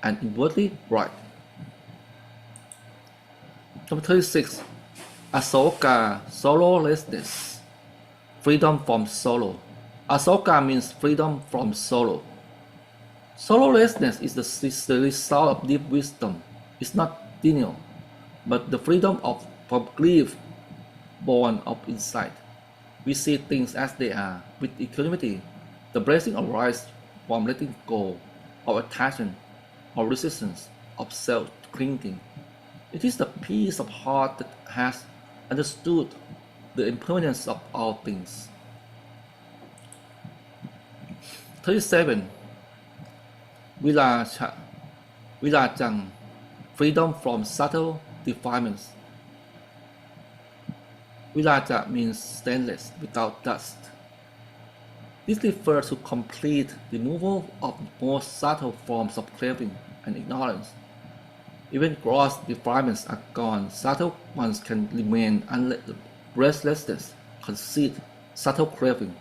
and inwardly bright. Number 36. Asoka, sorrowlessness, freedom from sorrow. Asoka means freedom from sorrow. Sorrowlessness is the result of deep wisdom. It's not denial, but the freedom from grief born of insight. We see things as they are with equanimity. The blessing arises from letting go of attachment or resistance, of self-clinging. It is the peace of heart that has understood the impermanence of all things. 37. Vilajang, freedom from subtle defilements. Vilaja means stainless, without dust. This refers to complete removal of the most subtle forms of craving and ignorance. Even gross defilements are gone, subtle ones can remain restlessness, conceit, subtle craving.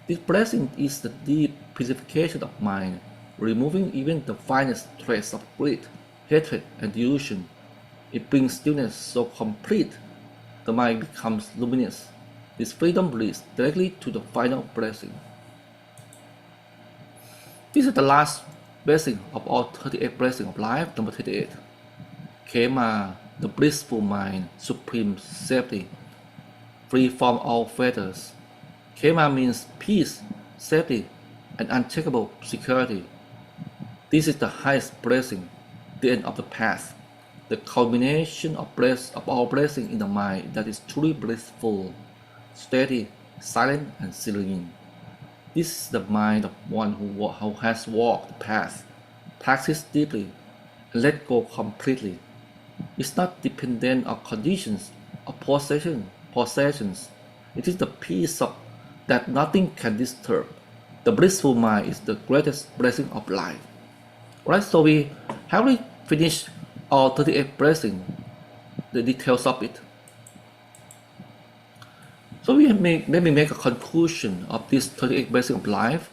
This blessing is the deep purification of mind, removing even the finest trace of greed, hatred, and delusion. It brings stillness so complete, the mind becomes luminous. This freedom leads directly to the final blessing. This is the last blessing of all 38 blessings of life, number 38. Khema, the blissful mind, supreme safety, free from all fetters. Khema means peace, safety, and unshakable security. This is the highest blessing, the end of the path. the culmination of all blessing in the mind that is truly blissful, steady, silent, and serene. This is the mind of one who has walked the path, practiced deeply, and let go completely. It's not dependent on conditions or possessions. It is the peace that nothing can disturb. The blissful mind is the greatest blessing of life. Alright, so we have finished all 38 blessings, the details of it. So we maybe make a conclusion of this 38 blessings of life.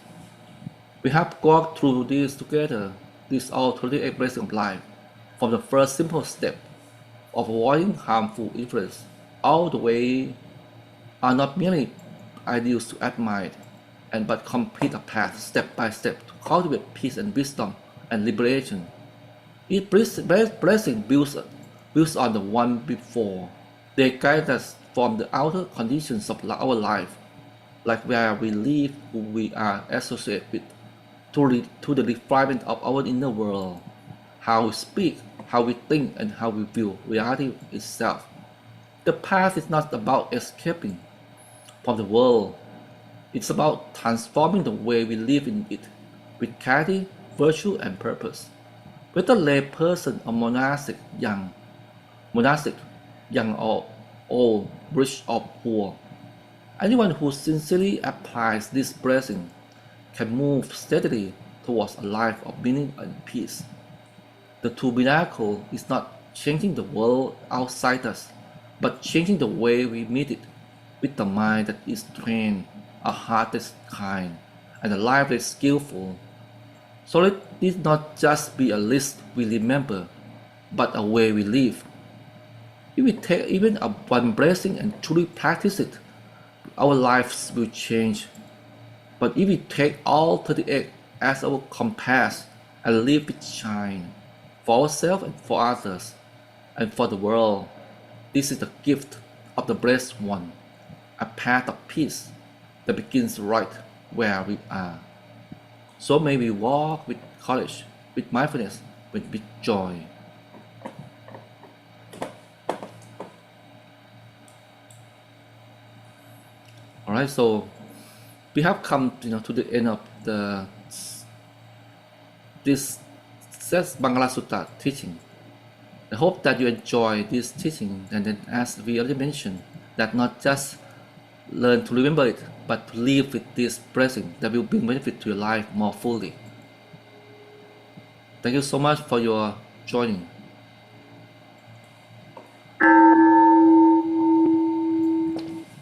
We have gone through this together, these all 38 blessings of life, from the first simple step of avoiding harmful influence, all the way are not merely ideals to admire, but complete a path step by step to cultivate peace and wisdom and liberation. Each blessing builds on the one before. They guide us from the outer conditions of our life, like where we live, who we are associated with, to the refinement of our inner world, how we speak, how we think, and how we view reality itself. The path is not about escaping from the world. It's about transforming the way we live in it with clarity, virtue, and purpose. Whether lay person or monastic, young or old, rich or poor, anyone who sincerely applies this blessing can move steadily towards a life of meaning and peace. The true miracle is not changing the world outside us, but changing the way we meet it, with a mind that is trained, a heart that is kind, and a life that is skillful. So let this not just be a list we remember, but a way we live. If we take even one blessing and truly practice it, our lives will change. But if we take all 38 as our compass and live with shine, for ourselves and for others, and for the world, this is the gift of the blessed one, a path of peace that begins right where we are. So may we walk with courage, with mindfulness, with joy. Alright, so we have come to the end of this Mangalasuttam teaching. I hope that you enjoy this teaching, and then as we already mentioned, that not just learn to remember it, but to live with this blessing that will bring benefit to your life more fully. Thank you so much for your joining.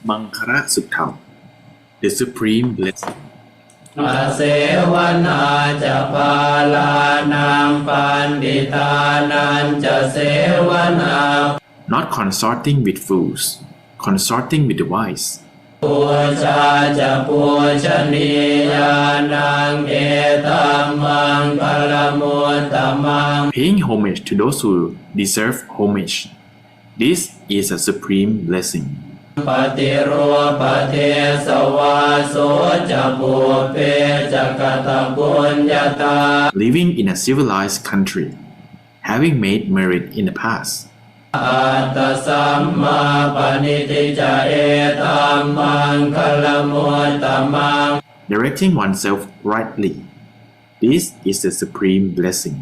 Mangalasuttam, the supreme blessing. อาเสวนาจะพาลานังปันดิตานันจะเสวนา Not consorting with fools, consorting with the wise. ปูชาจะปูชนียานังเอตัมมังคลมุตตมัง Paying homage to those who deserve homage. This is a supreme blessing. ปฏิโรปเทสวาโสจะบุเพจะกตบุญญาตา Living in a civilized country, having made merit in the past. อัตตสัมมาปณิทิจะเอตัมมังคลมุตตมัง Directing oneself rightly. This is the supreme blessing.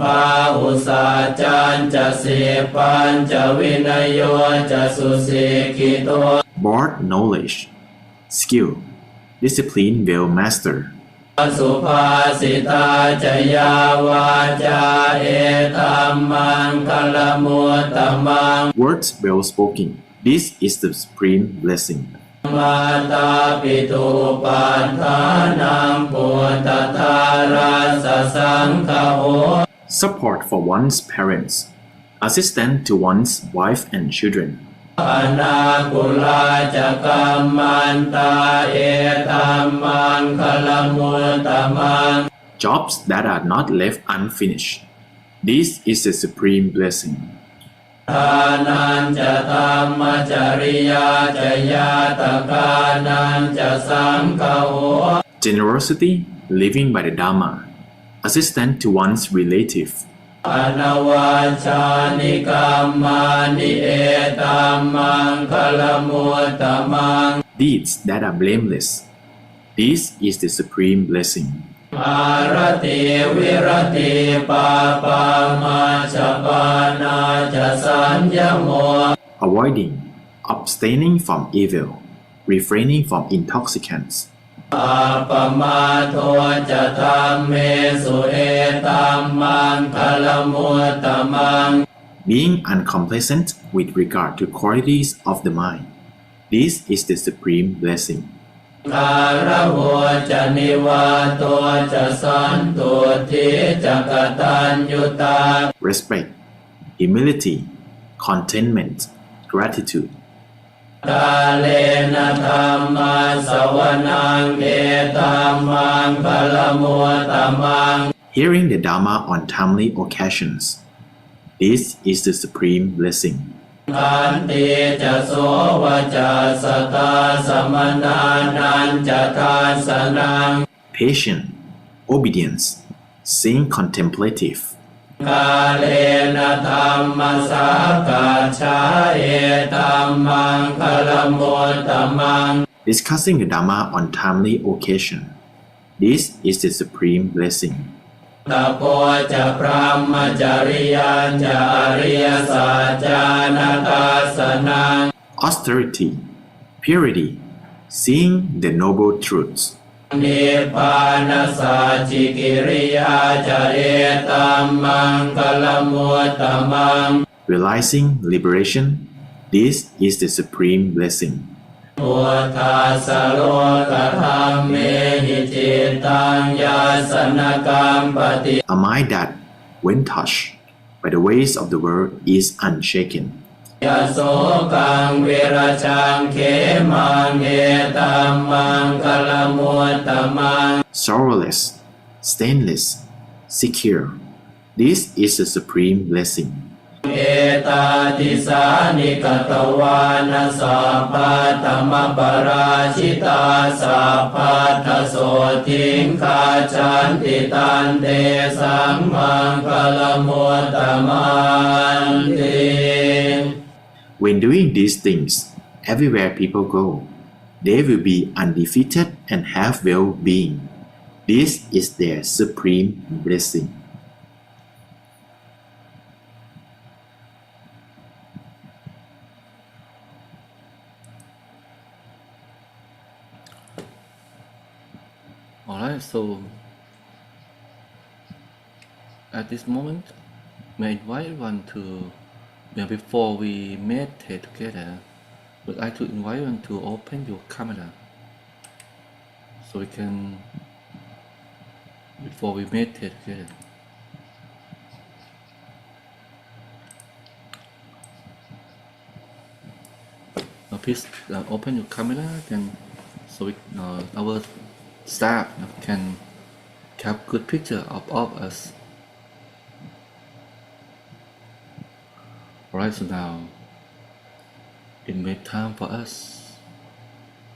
ปาอุสาจันจะสีปัญจะวินัยโยจะสุสีกิโต Broad knowledge, skill, discipline well mastered. สุภาสิตาจะยาวาจาเอตัมมังคลมุตตมัง Words well spoken. This is the supreme blessing. มาตาปิตุปัฏฐานังปุตตทาราสสังฆโห Support for one's parents. Assistance to one's wife and children. อนาคุลาจะกัมมันตาเอตัมมังคลมุตตมัง Jobs that are not left unfinished. This is the supreme blessing. ทานันจะธรรมจริยาจะญาตกานันจะสังฆโห Generosity, living by the Dharma. Assistance to one's relative. อนวัชชานิกัมมานิเอตัมมังคลมุตตมัง Deeds that are blameless. This is the supreme blessing. อารติวิรติปาปามาชปานาจะสัญญโม Avoiding, abstaining from evil, refraining from intoxicants. อาปมาโทจะธรรมเมสุเอตัมมังคลมุตตมัง Being uncomplacent with regard to qualities of the mind. This is the supreme blessing. การโวจะนิวาโตจะสันตุทิจะกตัญญูตา Respect, humility, contentment, gratitude. กาเลนะธัมมาสวนังเอตัมมังคลมุตตมัง Hearing the Dharma on timely occasions. This is the supreme blessing. ขันติจะโสวจะสตาสมนานันจะทานสนัง Patient, obedience, seeing contemplative. กาเลนะธัมมสากัจฉาเอตัมมังคลมุตตมัง Discussing the Dharma on timely occasion. This is the supreme blessing. ตโพจะพรหมจริยันจะอริยสัจจานาตาสนัง Austerity, purity, seeing the noble truths. นิพพานสัจจิกิริยาจะเอตัมมังคลมุตตมัง Realizing liberation. This is the supreme blessing. พุทธัสสะโลกธัมเมหิจิตตังยาสนกัมปติ A mind that, when touched by the ways of the world, is unshaken. ยโสกังเวรชังเขมังเอตัมมังคลมุตตมัง Sorrowless, stainless, secure. This is the supreme blessing. เอตาติสานิกตวานะสัพพะธรรมปราชิตาสัพพัทธโสทิงคาชันติตันเตสังมังคลมุตตมันติ When doing these things, everywhere people go, they will be undefeated and have well-being. This is their supreme blessing. Alright, so at this moment, may I invite everyone to, before we meditate together, would like to invite everyone to open your camera so we can, before we meditate together. Now please open your camera, then so we, our staff can have good picture of us. Alright, so now it may time for us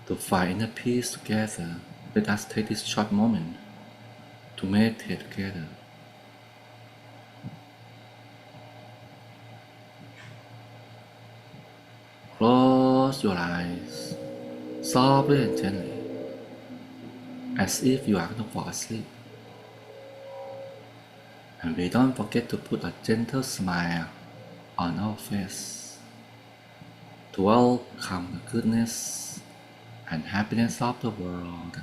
to find inner peace together. Let us take this short moment to meditate together. Close your eyes softly and gently, as if you are going to fall asleep. And we don't forget to put a gentle smile on our face to welcome the goodness and happiness of the world.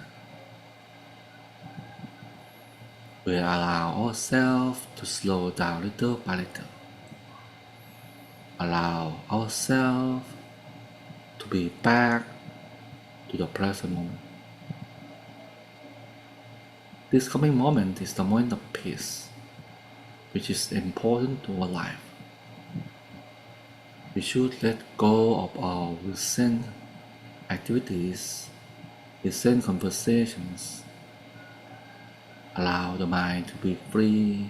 We allow ourselves to slow down little by little. Allow ourselves to be back to the present moment. This coming moment is the moment of peace, which is important to our life. We should let go of our recent activities, recent conversations. Allow the mind to be free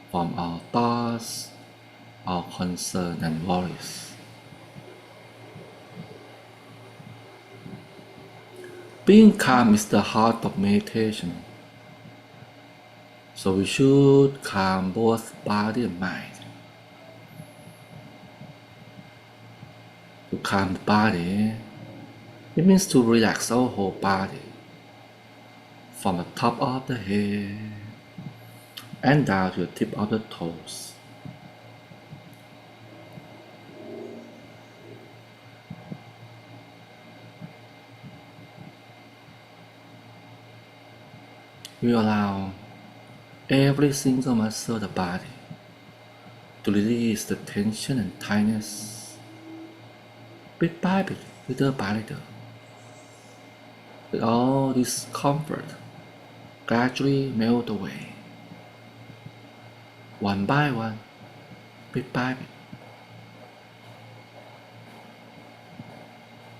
from our thoughts, our concerns and worries. Being calm is the heart of meditation. So we should calm both body and mind. To calm the body, it means to relax our whole body from the top of the head and down to the tip of the toes. We allow every single muscle of the body to release the tension and tightness bit by bit, little by little. With all discomfort gradually melt away, one by one, bit by bit.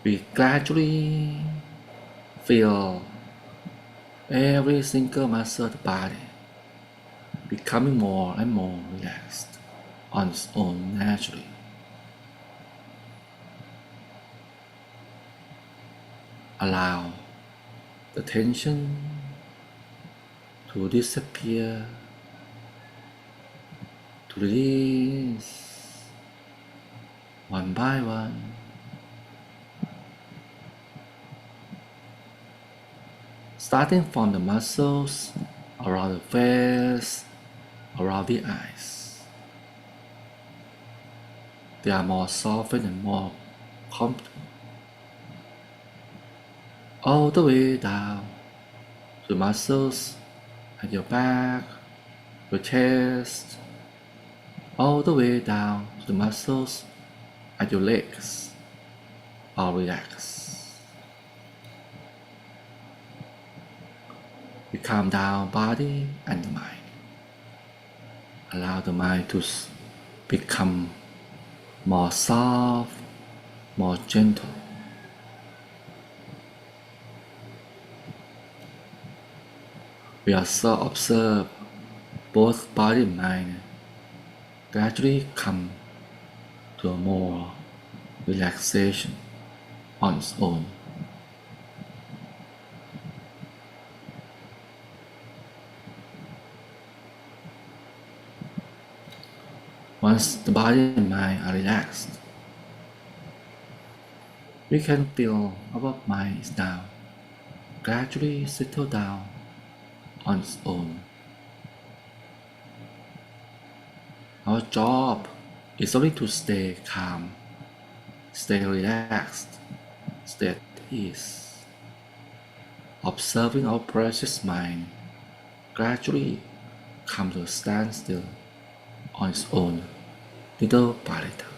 We gradually feel every single muscle of the body becoming more and more relaxed on its own naturally. Allow the tension to disappear, to release one by one. Starting from the muscles around the face, around the eyes. They are more softened and more comfortable. All the way down to the muscles at your back, your chest, all the way down to the muscles at your legs, all relaxed. We calm down body and the mind. Allow the mind to become more soft, more gentle. We also observe both body and mind gradually come to a more relaxation on its own. Once the body and mind are relaxed, we can feel our mind is down, gradually settle down on its own. Our job is only to stay calm, stay relaxed, stay at peace, observing our precious mind gradually come to a standstill on its own, little by little.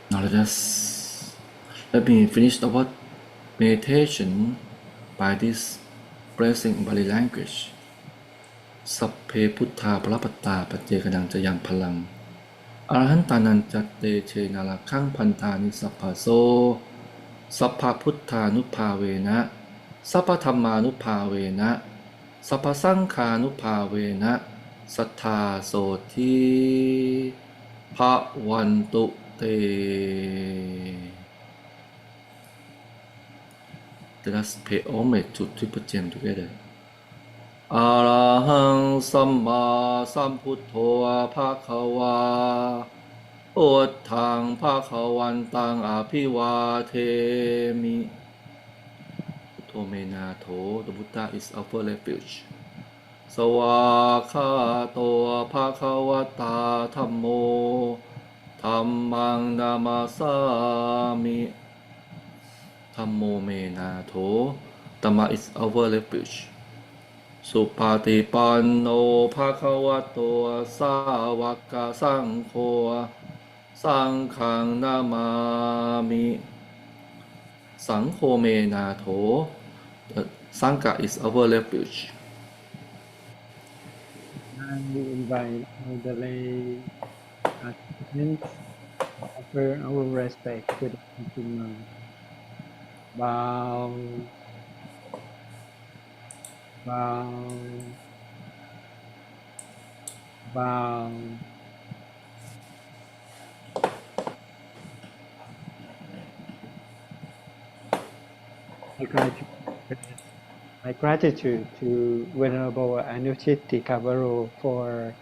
Now let me finish our meditation by this blessing in Pali language. Sapphe Puttha Pralapatta Paccekadang Jayang Palang Arahantanan Jatte Che Nalakang Pantani Sappaso Sappa Puttha Nupavena Sappa Dhamma Nupavena Sappa Sankha Nupavena Sattha Soti Bhavantu Let us pay homage to Triple Gem together. Arahang Samma Sambuddho Bhagava Uttang Bhagavantang Abhivatemi. Buddho Menato, the Buddha is our refuge. Sawakhato Bhagavata Dhammo Dhammang Namasami. Dhammo Menato, Dhamma is our refuge. Supatipanno Bhagavato Sāvaka Saṅkho Saṅkhang Namami. Saṅkho Menato, the Sangha is our refuge. I invite all the lay participants to offer our respect to the teaching monk. Bow, bow, bow. My gratitude, my gratitude to Venerable Anuchitti Kavaro for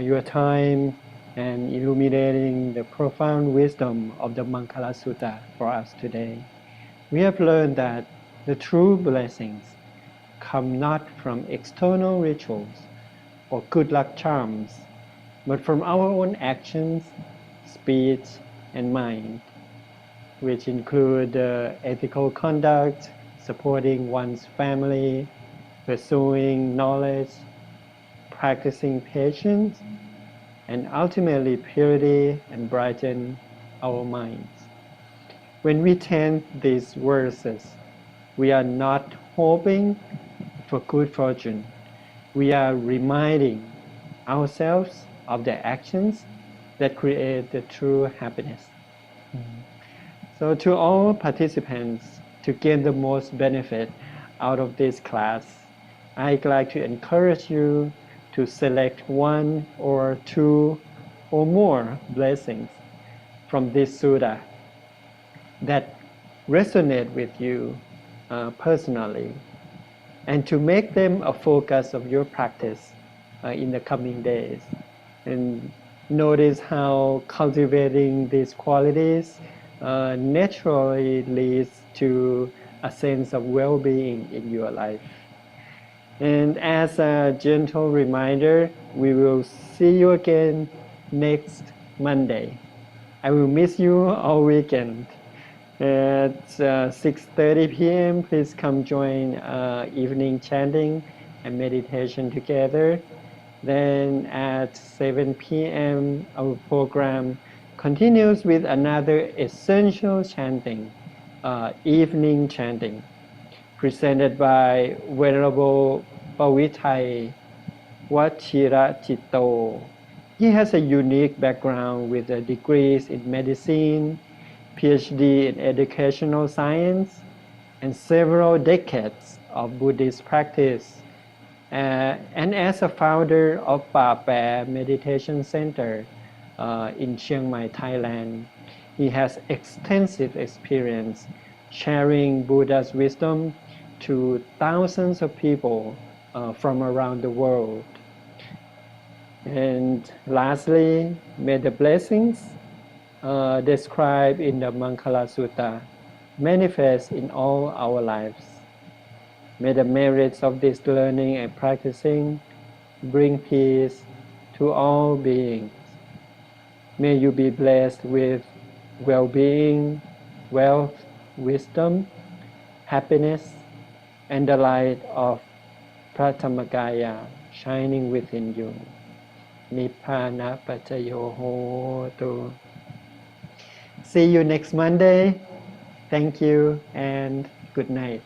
your time and illuminating the profound wisdom of the Mangalasuttam for us today. We have learned that the true blessings come not from external rituals or good luck charms, but from our own actions, speech, and mind, which include ethical conduct, supporting one's family, pursuing knowledge, practicing patience, and ultimately purity and brighten our minds. When we chant these verses, we are not hoping for good fortune. We are reminding ourselves of the actions that create the true happiness. So to all participants, to gain the most benefit out of this class, I'd like to encourage you to select one or two or more blessings from this sutta that resonate with you personally, and to make them a focus of your practice in the coming days. And notice how cultivating these qualities naturally leads to a sense of well-being in your life. And as a gentle reminder, we will see you again next Monday. I will miss you all weekend. At 6:30 p.m., please come join evening chanting and meditation together. Then at 7 p.m., our program continues with another essential chanting, evening chanting, presented by Venerable Pavitai Wachirachito. He has a unique background with degrees in medicine, PhD in educational science, and several decades of Buddhist practice. And as a founder of Pa Pae Meditation Center in Chiang Mai, Thailand, he has extensive experience sharing Buddha's wisdom to thousands of people from around the world. And lastly, may the blessings described in the Mangalasuttam manifest in all our lives. May the merits of this learning and practicing bring peace to all beings. May you be blessed with well-being, wealth, wisdom, happiness, and the light of Prathamagaya shining within you. Nibbana Pacayo Hotu. See you next Monday. Thank you and good night.